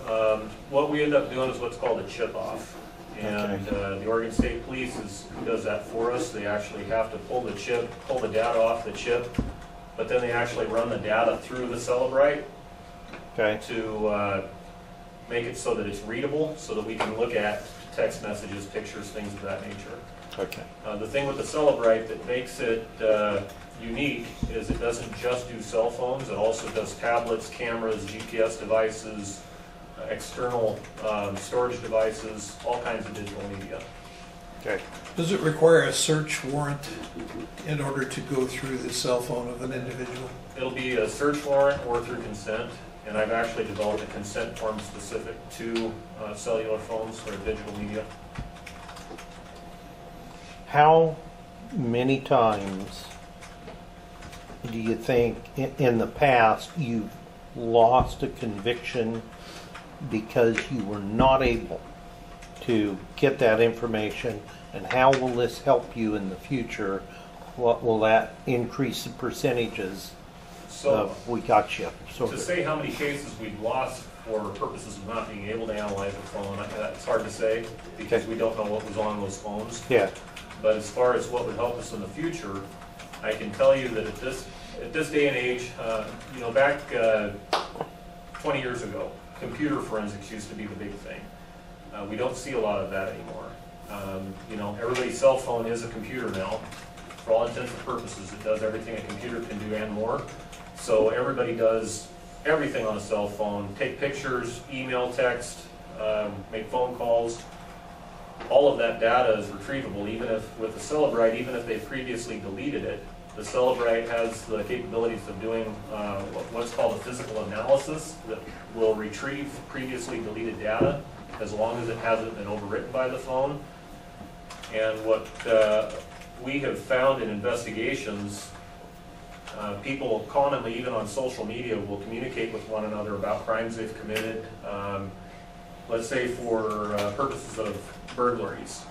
What we end up doing is what's called a chip off. And the Oregon State Police does that for us. They actually have to pull the data off the chip, but then they actually run the data through the Celebrite to make it so that it's readable, so that we can look at text messages, pictures, things of that nature. Okay. The thing with the Celebrite that makes it unique is it doesn't just do cell phones, it also does tablets, cameras, GPS devices, external storage devices, all kinds of digital media. Okay. Does it require a search warrant in order to go through the cell phone of an individual? It'll be a search warrant or through consent, and I've actually developed a consent form specific to cellular phones or digital media. How many times do you think in the past you've lost a conviction because you were not able to get that information, and how will this help you in the future? What will that increase the percentages of we got you? So to say how many cases we've lost for purposes of not being able to analyze the phone, it's hard to say because we don't know what was on those phones. Yeah. But as far as what would help us in the future, I can tell you that at this day and age, back 20 years ago, computer forensics used to be the big thing. We don't see a lot of that anymore. Everybody's cell phone is a computer now. For all intents and purposes, it does everything a computer can do and more. So everybody does everything on a cell phone. Take pictures, email, text, make phone calls. All of that data is retrievable, even if with the Celebrite, even if they previously deleted it. The Celebrite has the capabilities of doing what's called a physical analysis that will retrieve previously deleted data as long as it hasn't been overwritten by the phone. And what we have found in investigations, people commonly, even on social media, will communicate with one another about crimes they've committed. Let's say for purposes of burglaries.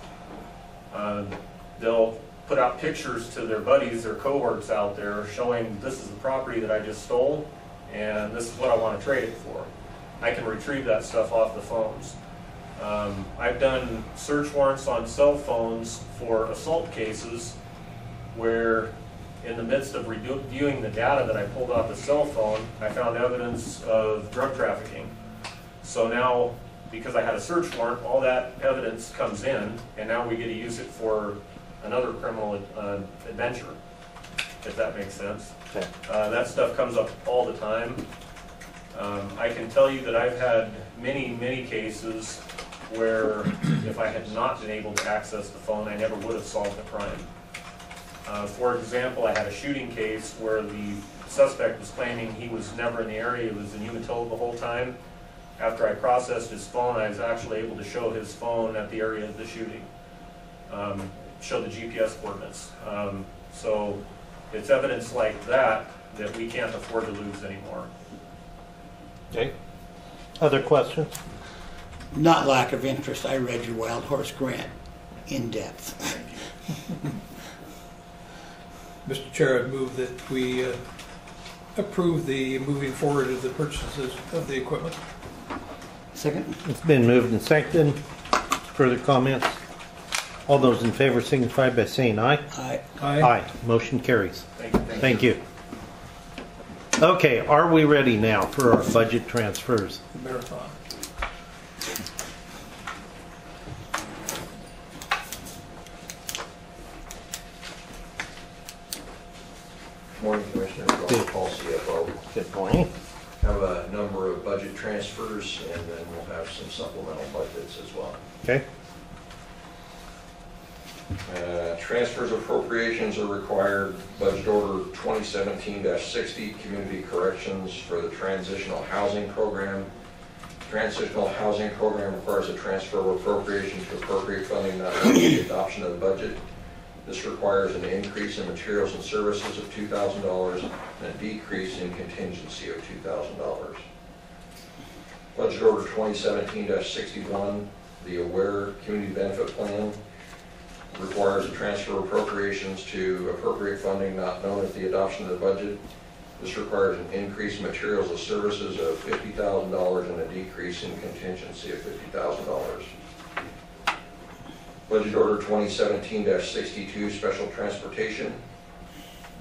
They'll put out pictures to their buddies, their cohorts out there, showing this is the property that I just stole, and this is what I want to trade it for. I can retrieve that stuff off the phones. I've done search warrants on cell phones for assault cases where in the midst of reviewing the data that I pulled off the cell phone, I found evidence of drug trafficking. So now, because I had a search warrant, all that evidence comes in, and now we get to use it for another criminal adventure, if that makes sense. Okay. That stuff comes up all the time. I can tell you that I've had many, many cases where if I had not been able to access the phone, I never would have solved the crime. For example, I had a shooting case where the suspect was claiming he was never in the area, he was in Umatilla the whole time. After I processed his phone, I was actually able to show his phone at the area of the shooting, show the GPS coordinates. So it's evidence like that that we can't afford to lose anymore. Okay. Other questions? Not lack of interest. I read your Wild Horse Grant in depth. Mr. Chair, I'd move that we approve the moving forward of the purchases of the equipment. Second? It's been moved and seconded. Further comments? All those in favor signify by saying aye. Aye. Aye. Motion carries. Thank you. Thank you. Okay, are we ready now for our budget transfers? Marathon. Morning, Commissioner. Robert Paul, CFO. Good morning. Have a number of budget transfers, and then we'll have some supplemental budgets as well. Okay. Transfers appropriations are required. Budget Order 2017-60, Community Corrections for the Transitional Housing Program. Transitional Housing Program requires a transfer of appropriation to appropriate funding not only the adoption of the budget. This requires an increase in materials and services of $2,000 and a decrease in contingency of $2,000. Budget Order 2017-61, the Aware Community Benefit Plan, requires a transfer of appropriations to appropriate funding not known at the adoption of the budget. This requires an increase in materials and services of $50,000 and a decrease in contingency of $50,000. Budget Order 2017-62, Special Transportation.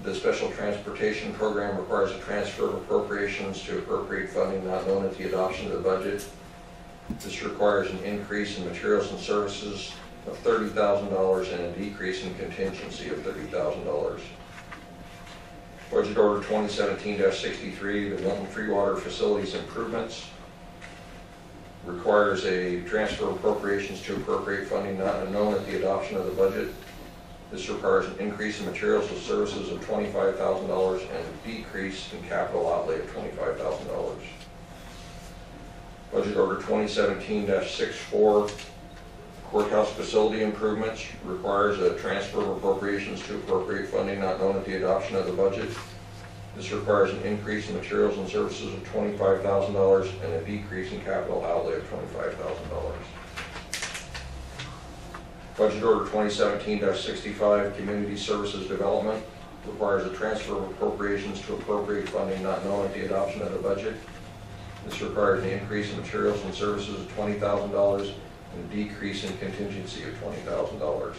The Special Transportation Program requires a transfer of appropriations to appropriate funding not known at the adoption of the budget. This requires an increase in materials and services of $30,000 and a decrease in contingency of $30,000. Budget Order 2017-63, the Milton Free Water Facilities Improvements, requires a transfer of appropriations to appropriate funding not known at the adoption of the budget. This requires an increase in materials and services of $25,000 and a decrease in capital outlay of $25,000. Budget Order 2017-64, Courthouse Facility Improvements, requires a transfer of appropriations to appropriate funding not known at the adoption of the budget. This requires an increase in materials and services of $25,000 and a decrease in capital outlay of $25,000. Budget Order 2017-65, Community Services Development, requires a transfer of appropriations to appropriate funding not known at the adoption of the budget. This requires an increase in materials and services of $20,000 and a decrease in contingency of $20,000.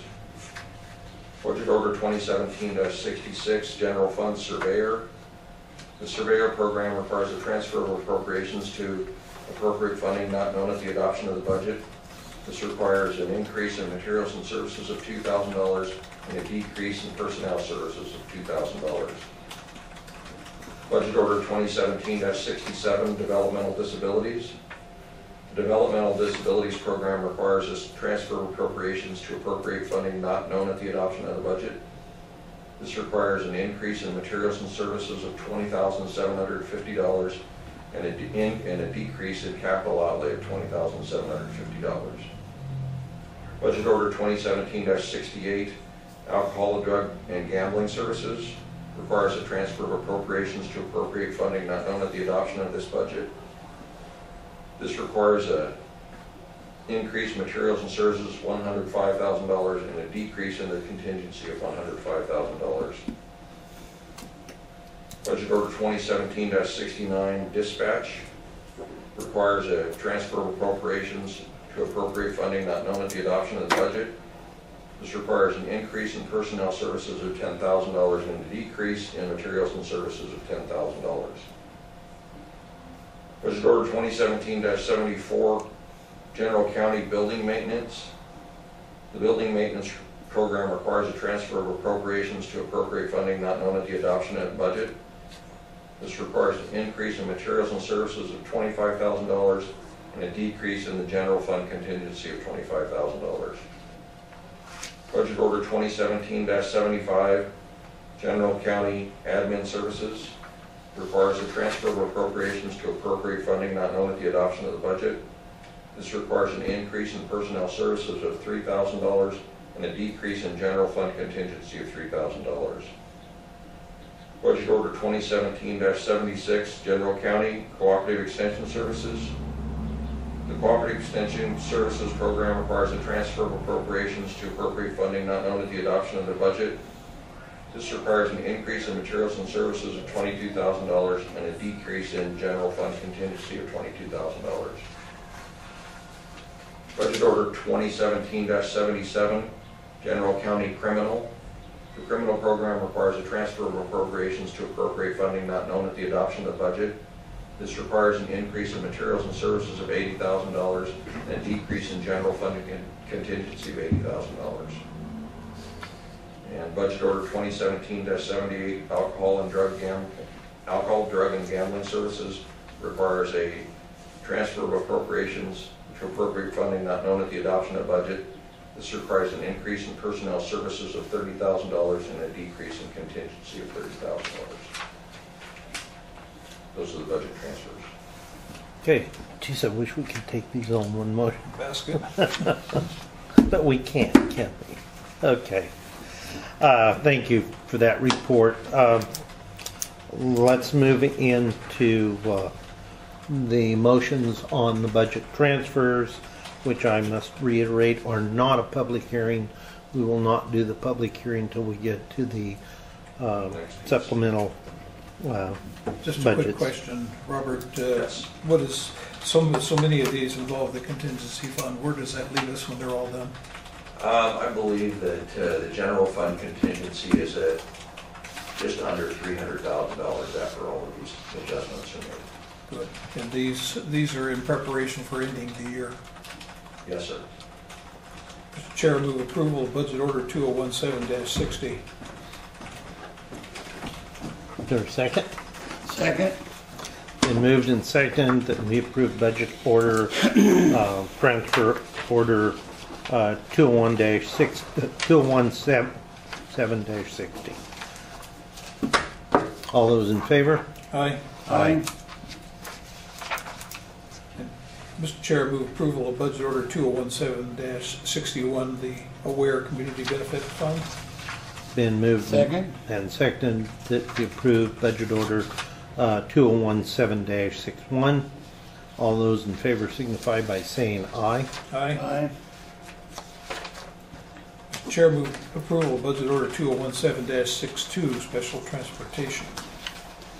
Budget Order 2017-66, General Fund Surveyor. The Surveyor Program requires a transfer of appropriations to appropriate funding not known at the adoption of the budget. This requires an increase in materials and services of $2,000 and a decrease in personnel services of $2,000. Budget Order 2017-67, Developmental Disabilities. The Developmental Disabilities Program requires a transfer of appropriations to appropriate funding not known at the adoption of the budget. This requires an increase in materials and services of $20,750 and a decrease in capital outlay of $20,750. Budget Order 2017-68, Alcohol, Drug, and Gambling Services, requires a transfer of appropriations to appropriate funding not known at the adoption of this budget. This requires a increase in materials and services of $105,000 and a decrease in the contingency of $105,000. Budget Order 2017-69, Dispatch, requires a transfer of appropriations to appropriate funding not known at the adoption of the budget. This requires an increase in personnel services of $10,000 and a decrease in materials and services of $10,000. Budget Order 2017-74, General County Building Maintenance. The Building Maintenance Program requires a transfer of appropriations to appropriate funding not known at the adoption of the budget. This requires an increase in materials and services of $25,000 and a decrease in the general fund contingency of $25,000. Budget Order 2017-75, General County Admin Services, requires a transfer of appropriations to appropriate funding not known at the adoption of the budget. This requires an increase in personnel services of $3,000 and a decrease in general fund contingency of $3,000. Budget Order 2017-76, General County Cooperative Extension Services. The Cooperative Extension Services Program requires a transfer of appropriations to appropriate funding not known at the adoption of the budget. This requires an increase in materials and services of $22,000 and a decrease in general fund contingency of $22,000. Budget Order 2017-77, General County Criminal. The criminal program requires a transfer of appropriations to appropriate funding not known at the adoption of the budget. This requires an increase in materials and services of $80,000 and a decrease in general fund contingency of $80,000. And Budget Order 2017-78, Alcohol, Drug, and Gambling Services requires a transfer of appropriations to appropriate funding not known at the adoption of budget. This requires an increase in personnel services of $30,000 and a decrease in contingency of $30,000. Those are the budget transfers. Okay. Geez, I wish we could take these all in one motion. Basket. But we can't we? Okay. Thank you for that report. Let's move into the motions on the budget transfers, which I must reiterate are not a public hearing. We will not do the public hearing until we get to the supplemental Just a budgets. quick question, Robert. Yes. What is, so many of these involve the contingency fund. Where does that leave us when they're all done? I believe that the general fund contingency is at just under $300,000 after all of these adjustments are made. Good. And these are in preparation for ending the year. Yes, sir. Mr. Chair, move approval of Budget Order 2017-60. Is there a second? Second. Been moved and seconded that we approve budget order, transfer order 201-7-60. All those in favor? Aye. Aye. Mr. Chair, move approval of Budget Order 2017-61, the Aware Community Benefit Fund. Been moved Second. and seconded that we approve budget order 2017-61. All those in favor signify by saying aye. Aye. Aye. Mr. Chair, move approval of Budget Order 2017-62, Special Transportation.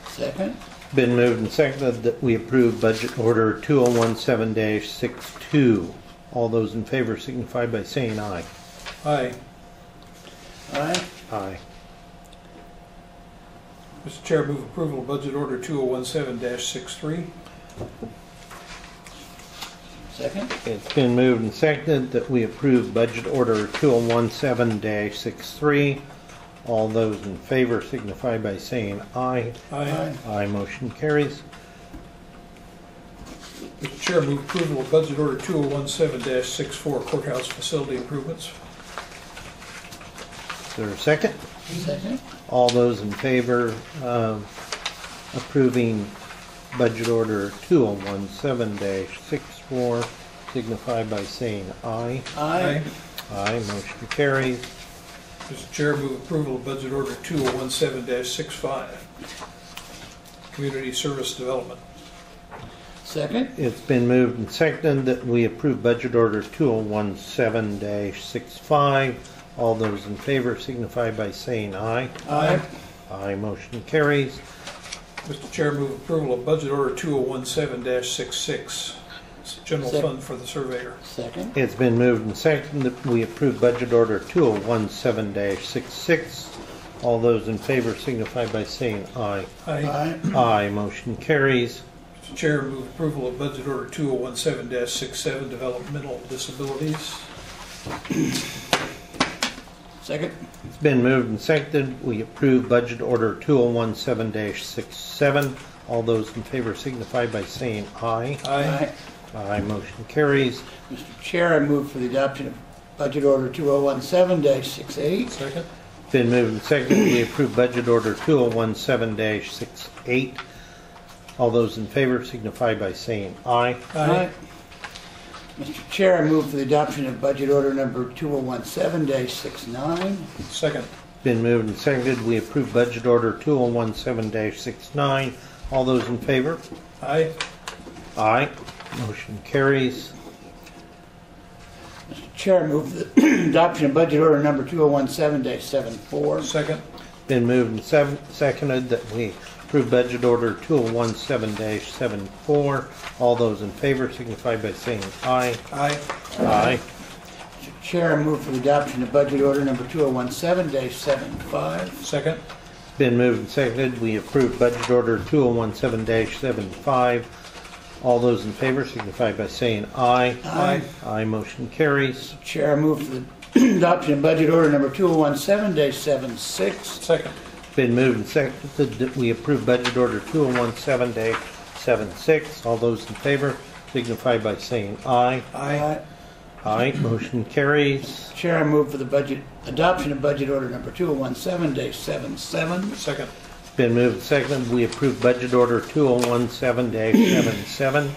Second. Been moved and seconded that we approve budget order 2017-62. All those in favor signify by saying aye. Aye. Aye. Aye. Mr. Chair, move approval of Budget Order 2017-63. Second. It's been moved and seconded that we approve budget order 2017-63. All those in favor signify by saying aye. Aye. Aye, motion carries. Mr. Chair, move approval of Budget Order 2017-64, Courthouse Facility Improvements. Is there a second? Second. All those in favor of approving budget order 2017-64 signify by saying aye. Aye. Aye, motion carries. Mr. Chair, move approval of Budget Order 2017-65, Community Service Development. Second. It's been moved and seconded that we approve budget order 2017-65. All those in favor signify by saying aye. Aye. Aye, motion carries. Mr. Chair, move approval of Budget Order 2017-66, General Fund for the Surveyor. Second. It's been moved and seconded that we approve budget order 2017-66. All those in favor signify by saying aye. Aye. Aye, motion carries. Mr. Chair, move approval of Budget Order 2017-67, Developmental Disabilities. Second. It's been moved and seconded. We approve budget order 2017-67. All those in favor signify by saying aye. Aye. Aye, motion carries. Mr. Chair, I move for the adoption of Budget Order 2017-68. Second. Been moved and seconded. We approve budget order 2017-68. All those in favor signify by saying aye. Aye. Mr. Chair, I move for the adoption of Budget Order number 2017-69. Second. Been moved and seconded. We approve budget order 2017-69. All those in favor? Aye. Aye. Motion carries. Mr. Chair, I move for the adoption of Budget Order number 2017-74. Second. Been moved and seconded that we approve budget order 2017-74. All those in favor signify by saying aye. Aye. Aye. Mr. Chair, I move for the adoption of Budget Order number 2017-75. Second. Been moved and seconded. We approve budget order 2017-75. All those in favor signify by saying aye. Aye. Aye. Motion carries. Mr. Chair, I move for the adoption of budget order number 2017-76. Second. Been moved and seconded that we approve budget order 2017-76. All those in favor signify by saying aye. Aye. Aye. Motion carries. Chair, I move for the adoption of budget order number 2017-77. Second. Been moved and seconded we approve budget order 2017-77.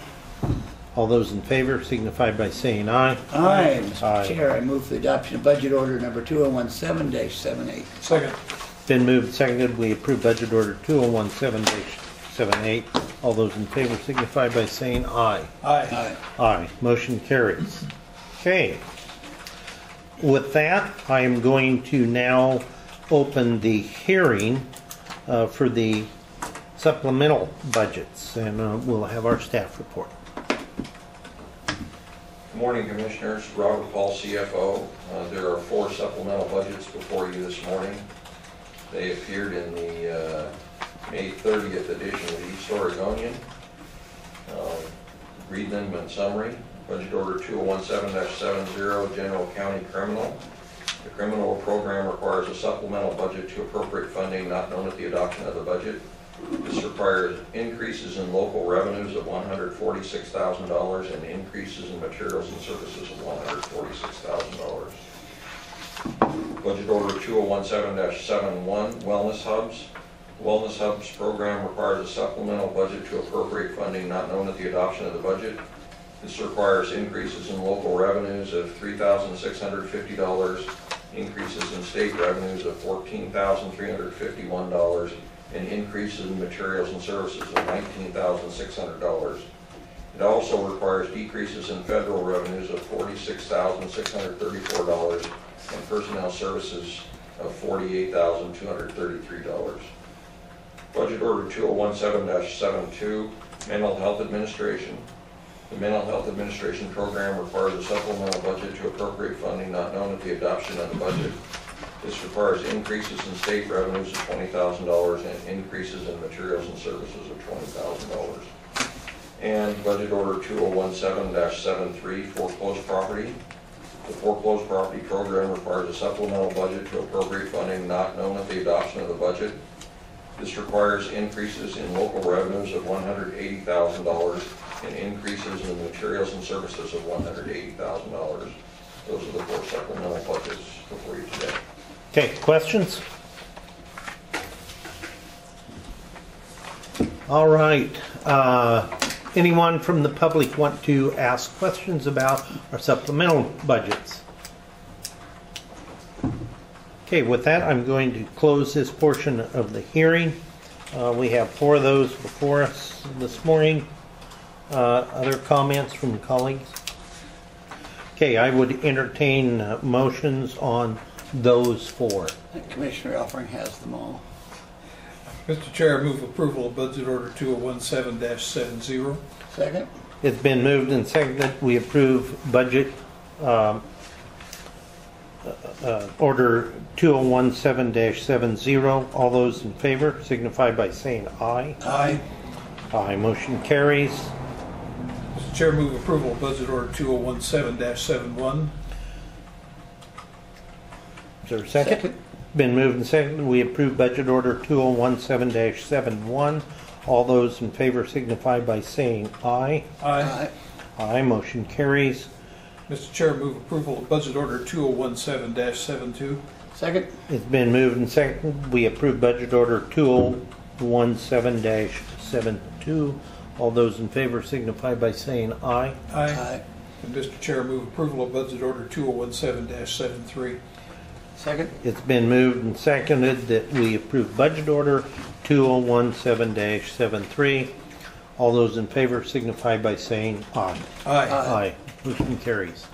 All those in favor signify by saying aye. Aye. Mr. Aye. Chair, I move for the adoption of budget order number 2017-78. Second. Been moved and seconded we approve budget order 2017-78. All those in favor signify by saying aye. Aye. Aye. Motion carries. Okay. With that, I am going to now open the hearing for the supplemental budgets, and we'll have our staff report. Good morning, Commissioners. Robert Paul, CFO. There are 4 supplemental budgets before you this morning. They appeared in the May 30th edition of the East Oregonian. Read them in summary. Budget Order 2017-70, General County Criminal. The criminal program requires a supplemental budget to appropriate funding not known at the adoption of the budget. This requires increases in local revenues of $146,000 and increases in materials and services of $146,000. Budget Order 2017-71, Wellness Hubs. The Wellness Hubs program requires a supplemental budget to appropriate funding not known at the adoption of the budget. This requires increases in local revenues of $3,650, increases in state revenues of $14,351, and increases in materials and services of $19,600. It also requires decreases in federal revenues of $46,634 and personnel services of $48,233. Budget Order 2017-72, Mental Health Administration. The Mental Health Administration program requires a supplemental budget to appropriate funding not known at the adoption of the budget. This requires increases in state revenues of $20,000 and increases in materials and services of $20,000. And Budget Order 2017-73, Foreclosed Property. The Foreclosed Property program requires a supplemental budget to appropriate funding not known at the adoption of the budget. This requires increases in local revenues of $180,000 and increases in materials and services of $180,000. Those are the 4 supplemental budgets before you today. Okay, questions? All right. Anyone from the public want to ask questions about our supplemental budgets? Okay, with that, I'm going to close this portion of the hearing. We have 4 of those before us this morning. Other comments from colleagues? Okay, I would entertain motions on those 4. Commissioner Elfring has them all. Mr. Chair, I move approval of Budget Order 2017-70. Second. It's been moved and seconded. We approve budget order 2017-70. All those in favor signify by saying aye. Aye. Aye. Motion carries. Mr. Chair, move approval of Budget Order 2017-71. Is there a second? Been moved and seconded. We approve budget order 2017-71. All those in favor signify by saying aye. Aye. Aye. Motion carries. Mr. Chair, move approval of Budget Order 2017-72. Second. It's been moved and seconded. We approve budget order 2017-72. All those in favor signify by saying aye. Aye. And Mr. Chair, move approval of Budget Order 2017-73. Second. It's been moved and seconded that we approve budget order 2017-73. All those in favor signify by saying aye. Aye. Aye. Motion carries.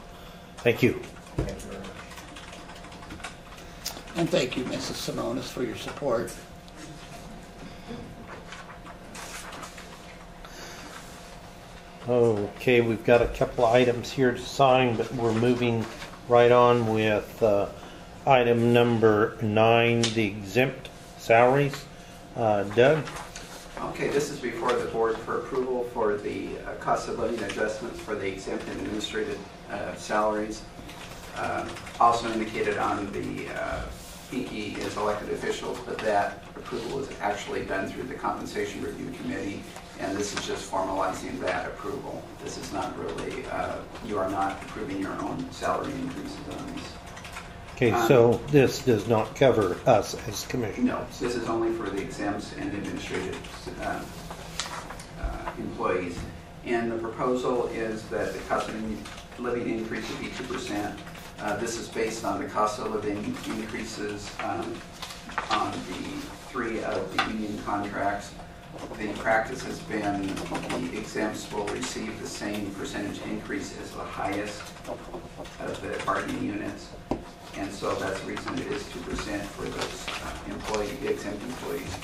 Thank you. Thank you very much. And thank you, Mrs. Simonis, for your support. Okay, we've got a couple of items here to sign, but we're moving right on with item number 9, the exempt salaries. Doug? Okay, this is before the board for approval for the cost of living adjustments for the exempt and administrative salaries. Also indicated on the PE is elected officials, but that approval is actually done through the Compensation Review Committee, and this is just formalizing that approval. This is not really, you are not approving your own salary increases on these. Okay, so this does not cover us as commissioners? No, this is only for the exempts and administrative employees. And the proposal is that the cost of living increase would be 2%. This is based on the cost of living increases on the 3 of the union contracts. The practice has been the exempts will receive the same percentage increase as the highest of the bargaining units. And so that's the reason it is 2% for those exempt employees.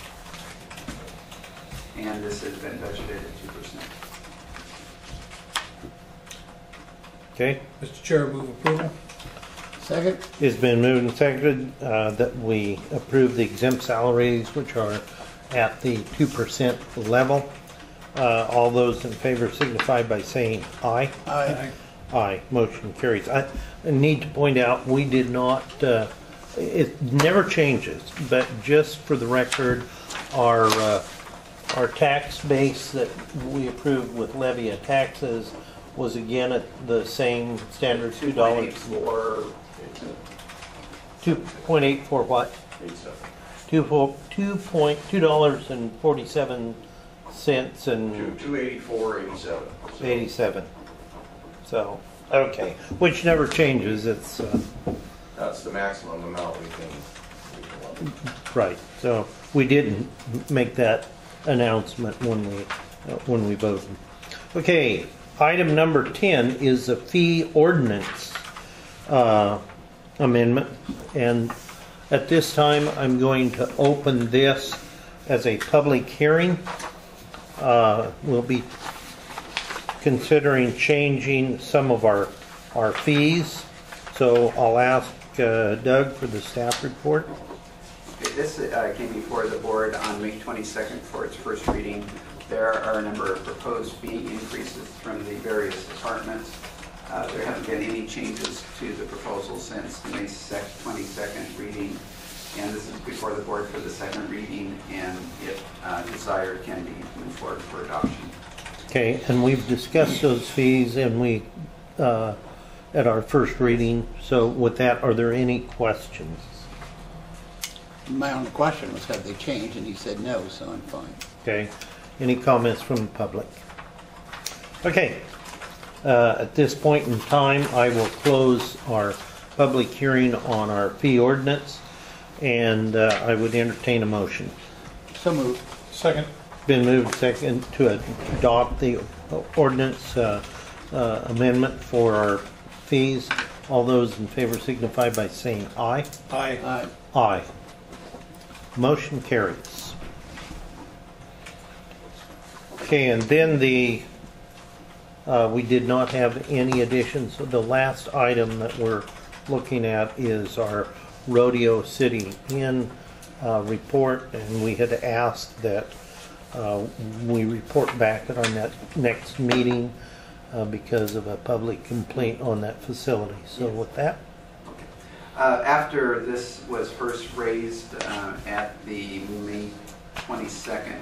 And this has been budgeted at 2%. Okay. Mr. Chair, move approval. Second? It's been moved and seconded that we approve the exempt salaries, which are at the 2% level. All those in favor signify by saying aye. Aye. Aye. Motion carries. I need to point out we did not, it never changes, but just for the record, our tax base that we approved with levy of taxes was again at the same standard $2. 2.84 what? $2.47 and 284.87. 87. So, okay, which never changes. It's That's the maximum amount we can right. So we didn't make that announcement when we voted. Okay, item number 10 is a fee ordinance amendment, and at this time I'm going to open this as a public hearing. We'll be considering changing some of our fees, so I'll ask Doug for the staff report. This came before the board on May 22nd for its first reading. There are a number of proposed fee increases from the various departments. There haven't been any changes to the proposal since the May 22nd reading, and this is before the board for the second reading, and if desired can be moved forward for adoption. Okay, and we've discussed those fees and we at our first reading. So with that, are there any questions? My only question was, have they changed? And he said no, so I'm fine. Okay, any comments from the public? Okay, at this point in time, I will close our public hearing on our fee ordinance, and I would entertain a motion. So moved. Second. Been moved second to adopt the ordinance amendment for our fees. All those in favor signify by saying aye. Aye. Aye. Aye. Motion carries. Okay, and then we did not have any additions. So the last item that we're looking at is our Rodeo City Inn report, and we had asked that we report back at our next meeting because of a public complaint on that facility. So with that. After this was first raised at the May 22nd,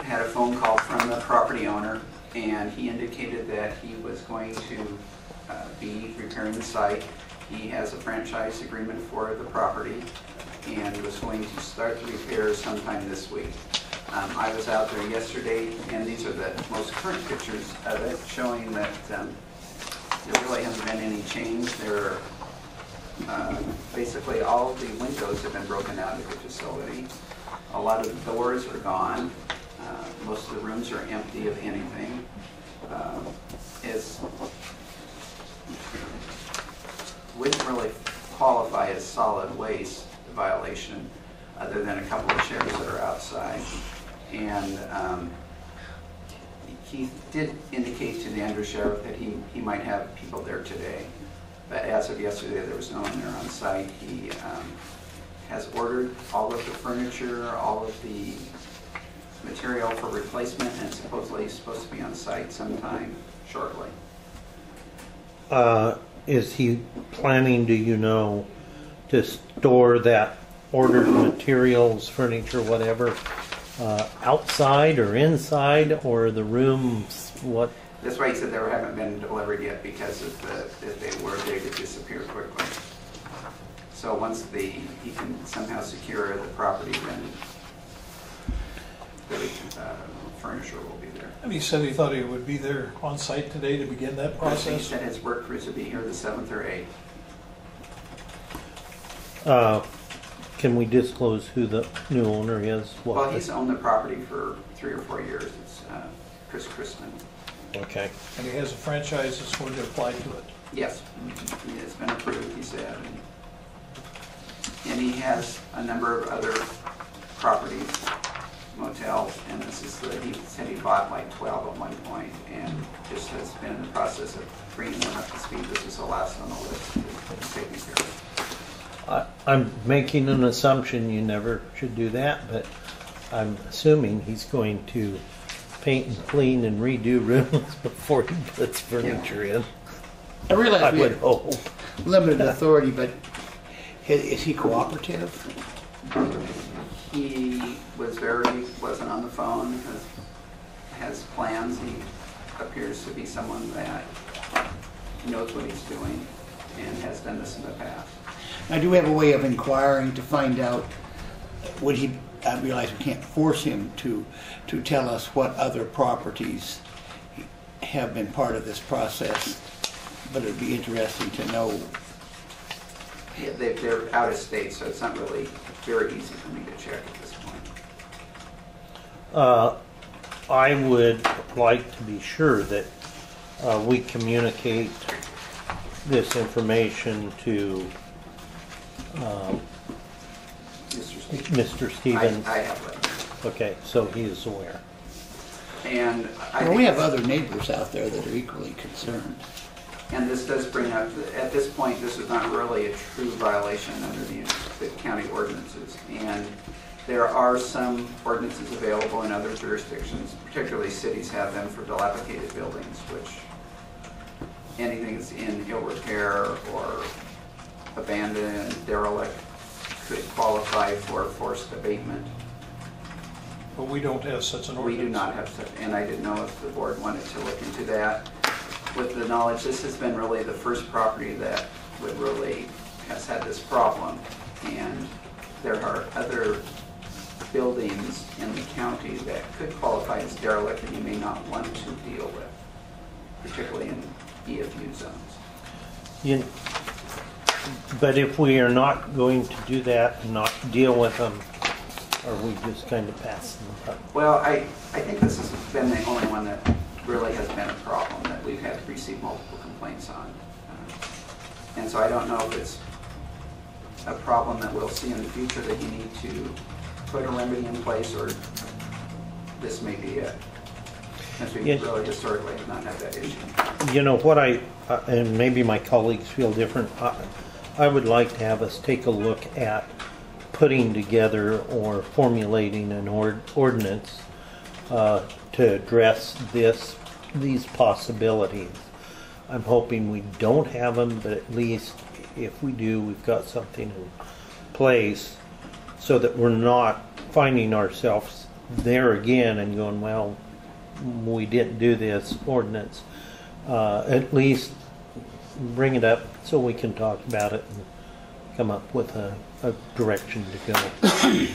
had a phone call from the property owner, and he indicated that he was going to be repairing the site. He has a franchise agreement for the property and was going to start the repairs sometime this week. I was out there yesterday, and these are the most current pictures of it, showing that there really hasn't been any change. There are basically all of the windows have been broken out of the facility. A lot of the doors are gone. Most of the rooms are empty of anything. It wouldn't really qualify as solid waste violation other than a couple of chairs that are outside. And he did indicate to the undersheriff that he might have people there today. But as of yesterday, there was no one there on site. He has ordered all of the furniture, all of the material for replacement, and supposedly he's supposed to be on site sometime shortly. is he planning, do you know, to store that ordered materials, furniture, whatever, outside or inside, or the rooms? What? That's why he said they haven't been delivered yet, because if they were, they would disappear quickly. So once he can somehow secure the property, then the furniture will be there. And he said he thought he would be there on site today to begin that He process. said his work crews will be here the 7th or 8th. Can we disclose who the new owner is? Well, he's owned the property for 3 or 4 years. It's Chris Christman. Okay. And he has a franchise that's going to apply to it. Yes, it's been approved, he said. And he has a number of other properties, motels, and he said he bought like 12 at one point, and just has been in the process of bringing them up to speed. This is the last on the list to taken care of. I'm making an assumption, you never should do that, but I'm assuming he's going to paint and clean and redo rooms before he puts furniture in. I realize I we would have hope. limited authority, but is he cooperative? He wasn't on the phone, has plans. He appears to be someone that knows what he's doing and has done this in the past. I do have a way of inquiring to find out, would he, I realize we can't force him to tell us what other properties have been part of this process, but it'd be interesting to know. Yeah, they're out of state, so it's not really very easy for me to check at this point. I would like to be sure that we communicate this information to Mr. Stevens. I have read. Okay, so he is aware. And Well, we have other neighbors out there that are equally concerned. And this does bring up, at this point, this is not really a true violation under the county ordinances. And there are some ordinances available in other jurisdictions, particularly cities have them for dilapidated buildings, which anything that's in ill repair or abandoned, derelict, could qualify for forced abatement. But we don't have such an ordinance. We do not have such, and I didn't know if the board wanted to look into that. With the knowledge, this has been really the first property that would really has had this problem. And there are other buildings in the county that could qualify as derelict and you may not want to deal with, particularly in EFU zones. But if we are not going to do that and not deal with them, are we just kind of passing them up? Well, I think this has been the only one that really has been a problem that we've had to receive multiple complaints on. And so I don't know if it's a problem that we'll see in the future that you need to put a remedy in place, or this may be it. Since we really historically have not had that issue. You know, what and maybe my colleagues feel different, I would like to have us take a look at putting together or formulating an ordinance to address these possibilities. I'm hoping we don't have them, but at least if we do, we've got something in place so that we're not finding ourselves there again and going, well, we didn't do this ordinance. At least bring it up so we can talk about it and come up with a direction to go.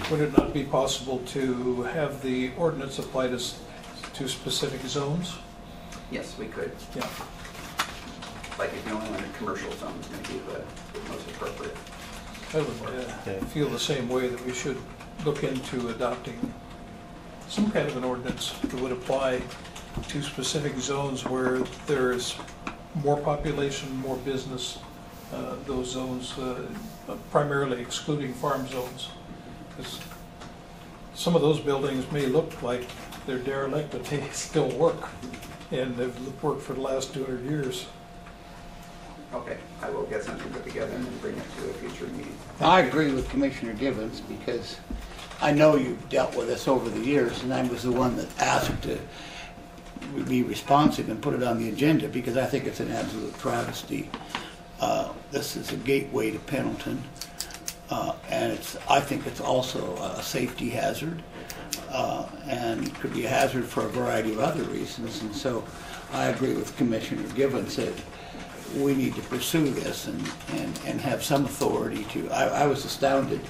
Would it not be possible to have the ordinance applied to specific zones? Yes, we could. Yeah. Like if you only want a commercial zone, it's going to be the most appropriate. I would feel the same way that we should look into adopting some kind of an ordinance that would apply to specific zones where there's more population, more business, those zones, primarily excluding farm zones. Because some of those buildings may look like they're derelict, but they still work, and they've worked for the last 200 years. Okay, I will get something put together and then bring it to a future meeting. I agree with Commissioner Givens because I know you've dealt with this over the years, and I was the one that asked to be responsive and put it on the agenda because I think it's an absolute travesty. This is a gateway to Pendleton, and I think it's also a safety hazard, and could be a hazard for a variety of other reasons. And so I agree with Commissioner Givens that we need to pursue this and have some authority to. I was astounded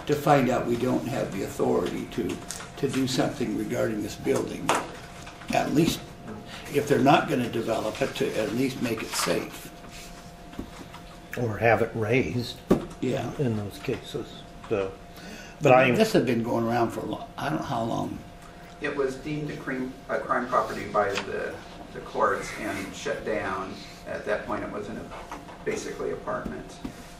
to find out we don't have the authority to do something regarding this building. At least, if they're not going to develop it, to at least make it safe. Or have it raised. Yeah. In those cases. So, but this has been going around for a long, I don't know how long. It was deemed a crime property by the courts and shut down. At that point, it was basically apartment.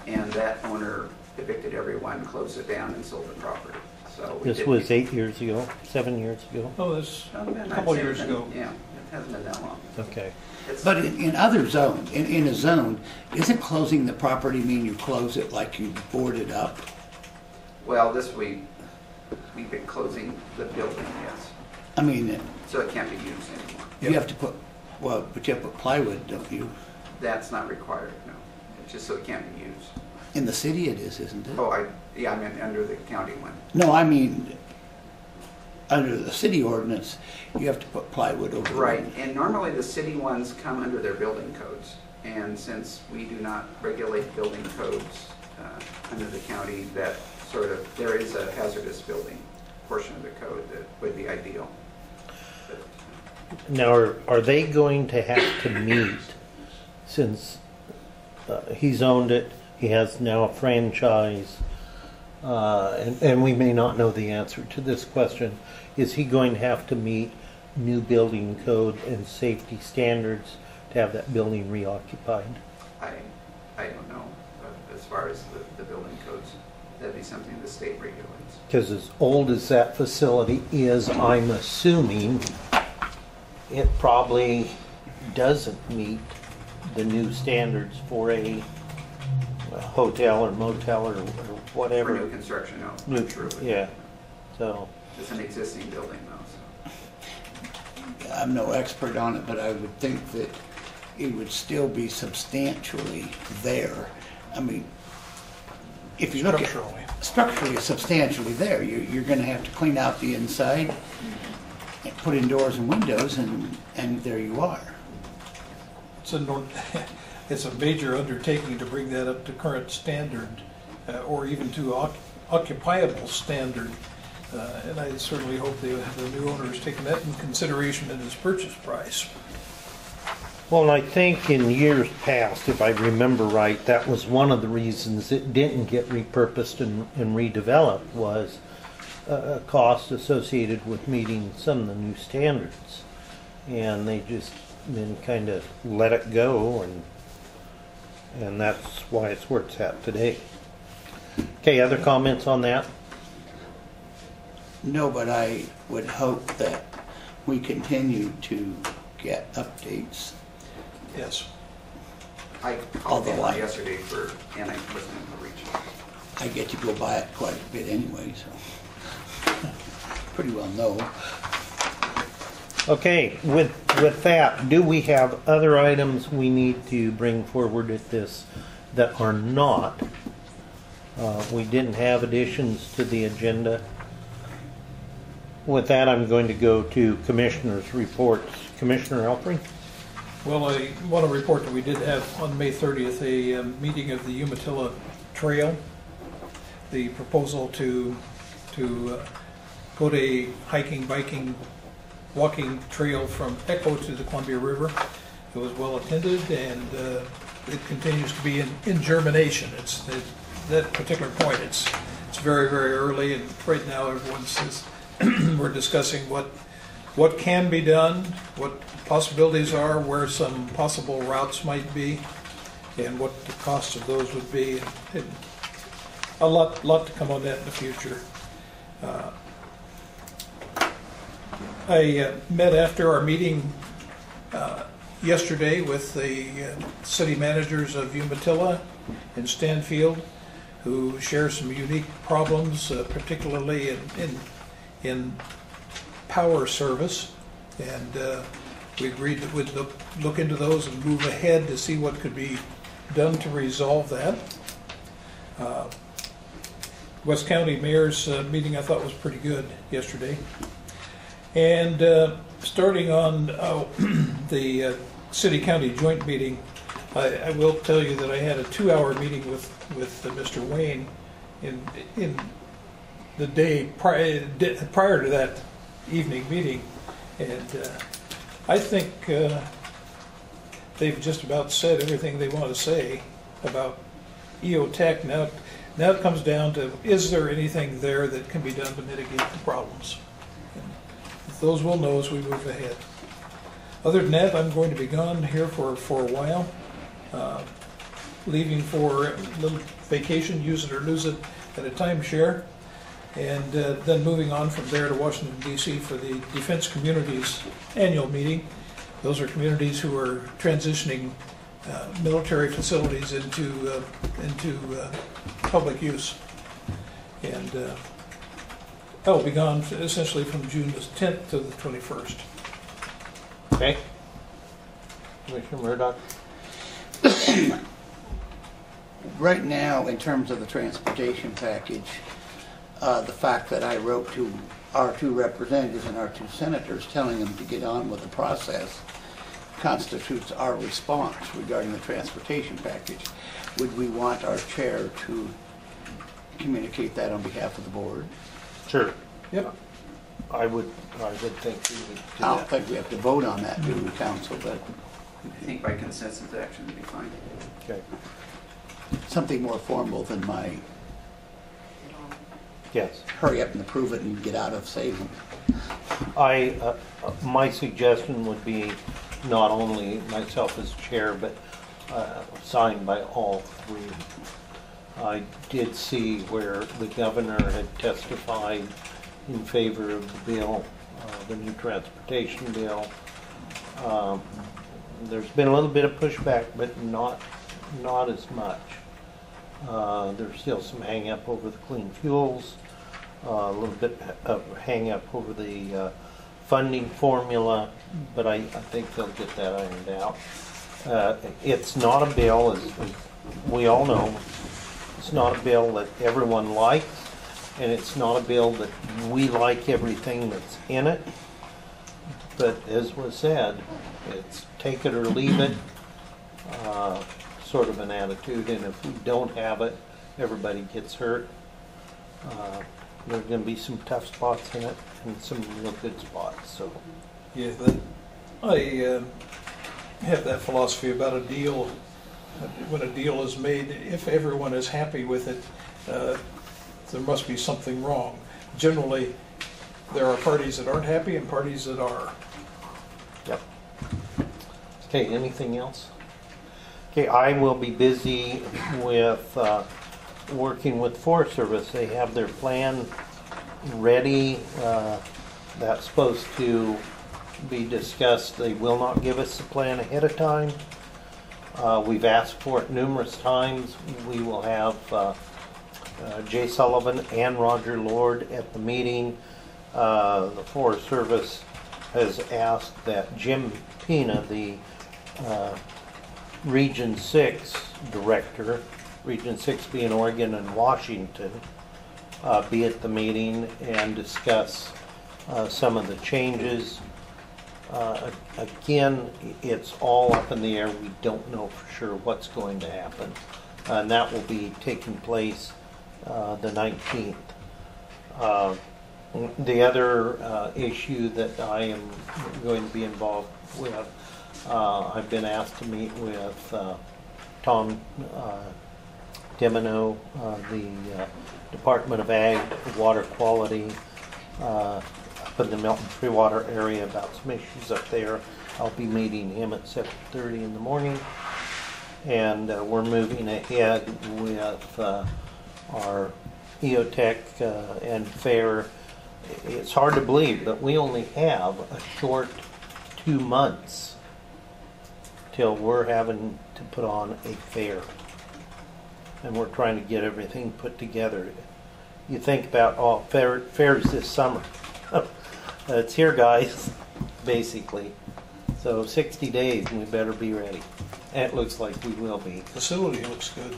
And that owner evicted everyone, closed it down, and sold the property. So this was 8 years ago, 7 years ago? Oh, this a couple years ago. Yeah, it hasn't been that long. Okay. But in other zones, in a zone, isn't closing the property mean you close it like you board it up? Well, this we've been closing the building, yes. I mean, So it can't be used anymore. you have to put, well, but you have to put plywood, don't you? That's not required, no. It's just so it can't be used. In the city it is, isn't it? Oh, I mean under the county one. No, I mean, under the city ordinance, you have to put plywood over the Right, window. and normally the city ones come under their building codes. And since we do not regulate building codes under the county, that there is a hazardous building portion of the code that would be ideal. But, Now, are they going to have to meet, since he's owned it, he has now a franchise, and we may not know the answer to this question, is he going to have to meet new building code and safety standards to have that building reoccupied? I don't know, as far as the building codes, that'd be something the state regulates. Because as old as that facility is, I'm assuming it probably doesn't meet the new standards for a hotel or motel or whatever. For new construction, no, not true. Yeah, so. It's an existing building though, so. I'm no expert on it, but I would think that it would still be substantially there. I mean, if you look at structurally substantially there, you're going to have to clean out the inside, and put in doors and windows, and there you are. It's a major undertaking to bring that up to current standard, or even to occupiable standard. And I certainly hope the new owner has taken that in consideration in his purchase price. Well, and I think in years past, if I remember right, that was one of the reasons it didn't get repurposed and redeveloped was a cost associated with meeting some of the new standards. And they just then kind of let it go, and that's why it's where it's at today. Okay, other comments on that? No, but I would hope that we continue to get updates. Yes. I called Although him yesterday and I wasn't able to reach him. I get to go by it quite a bit anyway, so pretty well know. Okay, with that, do we have other items we need to bring forward at this that are not? We didn't have additions to the agenda. With that, I'm going to go to Commissioner's reports. Commissioner Elfring? Well, I want to report that we did have on May 30th a meeting of the Umatilla Trail. The proposal to put a hiking, biking, walking trail from Echo to the Columbia River. It was well attended, and it continues to be in germination. It's that particular point. It's very, very early, and right now everyone says we're discussing what can be done, what possibilities are, where some possible routes might be, and what the cost of those would be. And a lot to come on that in the future. I met after our meeting yesterday with the city managers of Umatilla and Stanfield, who share some unique problems, particularly in power service, and we agreed that we'd look into those and move ahead to see what could be done to resolve that. West County Mayor's meeting I thought was pretty good yesterday. And starting on the city-county joint meeting, I will tell you that I had a 2-hour meeting with Mr. Wayne in the day prior to that evening meeting, and I think they've just about said everything they want to say about EOTech. Now it comes down to, is there anything there that can be done to mitigate the problems? And if those we'll know as we move ahead. Other than that, I'm going to be gone here for a while, leaving for a little vacation, use it or lose it at a timeshare, and then moving on from there to Washington, D.C. for the Defense Communities annual meeting. Those are communities who are transitioning military facilities into public use. And I will be gone essentially from June the 10th to the 21st. Okay. Commissioner Murdoch? Right now, in terms of the transportation package, the fact that I wrote to our 2 representatives and our 2 senators telling them to get on with the process constitutes our response regarding the transportation package. Would we want our chair to communicate that on behalf of the board? Sure. Yep. I would think we would do I don't that. think we have to vote on that, do we, council, but I think by consensus action would be fine. Okay. something more formal than my Yes. hurry up and approve it and get out of saving. My suggestion would be not only myself as chair, but signed by all 3. I did see where the governor had testified in favor of the bill, the new transportation bill. There's been a little bit of pushback, but not as much. There's still some hang up over the clean fuels, a little bit of hang up over the funding formula, but I think they'll get that ironed out. It's not a bill, as we all know, it's not a bill that everyone likes, and it's not a bill that we like everything that's in it. But as was said, it's take it or leave it, sort of an attitude, and if we don't have it, everybody gets hurt. There are going to be some tough spots in it and some real good spots. So, Yeah, I have that philosophy about a deal. When a deal is made, if everyone is happy with it, there must be something wrong. Generally, there are parties that aren't happy and parties that are. yep. Okay, anything else? Okay, I will be busy with working with Forest Service. They have their plan ready. That's supposed to be discussed. They will not give us the plan ahead of time. We've asked for it numerous times. We will have Jay Sullivan and Roger Lord at the meeting. The Forest Service has asked that Jim Pena, the Region 6 director, Region 6 being Oregon and Washington, be at the meeting and discuss some of the changes. Again, it's all up in the air. We don't know for sure what's going to happen. And that will be taking place the 19th. The other issue that I am going to be involved with, I've been asked to meet with Tom Dimino, the Department of Ag, Water Quality, up in the Milton Freewater area about some issues up there. I'll be meeting him at 7:30 in the morning. And we're moving ahead with our EOTech and fair. It's hard to believe, but we only have a short 2 months till we're having to put on a fair. And we're trying to get everything put together. You think about, fairs this summer. It's here, guys, basically. So 60 days, and we better be ready. And it looks like we will be. Facility looks good.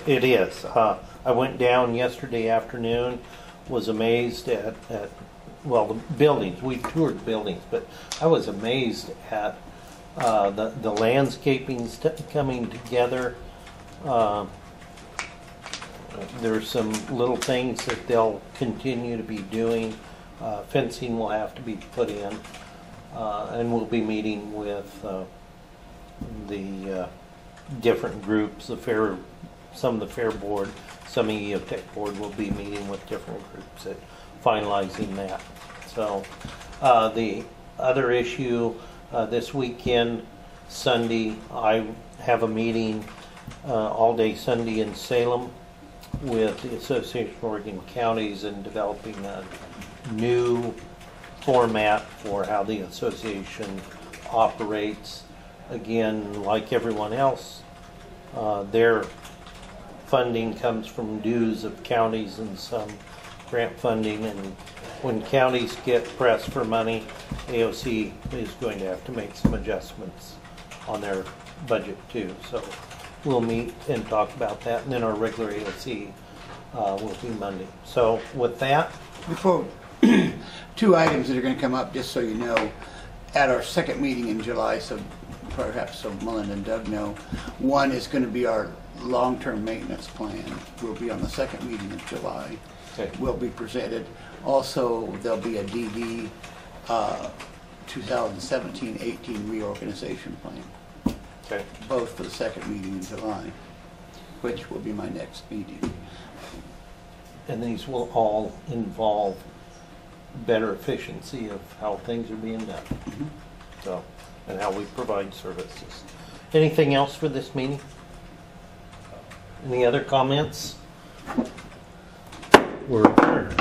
It is. I went down yesterday afternoon, was amazed at well, the buildings. We toured buildings, but I was amazed at the landscaping coming together. There's some little things that they'll continue to be doing. Fencing will have to be put in, and we'll be meeting with the different groups. Some of the fair board, some of the EOTech board will be meeting with different groups at finalizing that. So the other issue this weekend, Sunday, I have a meeting all day Sunday in Salem with the Association of Oregon Counties and developing a new format for how the association operates. Again, like everyone else, their funding comes from dues of counties and some grant funding, and when counties get pressed for money, AOC is going to have to make some adjustments on their budget too. So we'll meet and talk about that, and then our regular AOC will be Monday. So with that, Before, two items that are going to come up, just so you know, at our second meeting in July, so perhaps so Melinda and Doug know. One is going to be our long-term maintenance plan. Will be on the second meeting in July. Okay. Will be presented. Also, there'll be a DD 2017-18 reorganization plan. okay. Both for the second meeting in July, which will be my next meeting. And these will all involve better efficiency of how things are being done. Mhm. So, and how we provide services. Anything else for this meeting? Any other comments? We're adjourned.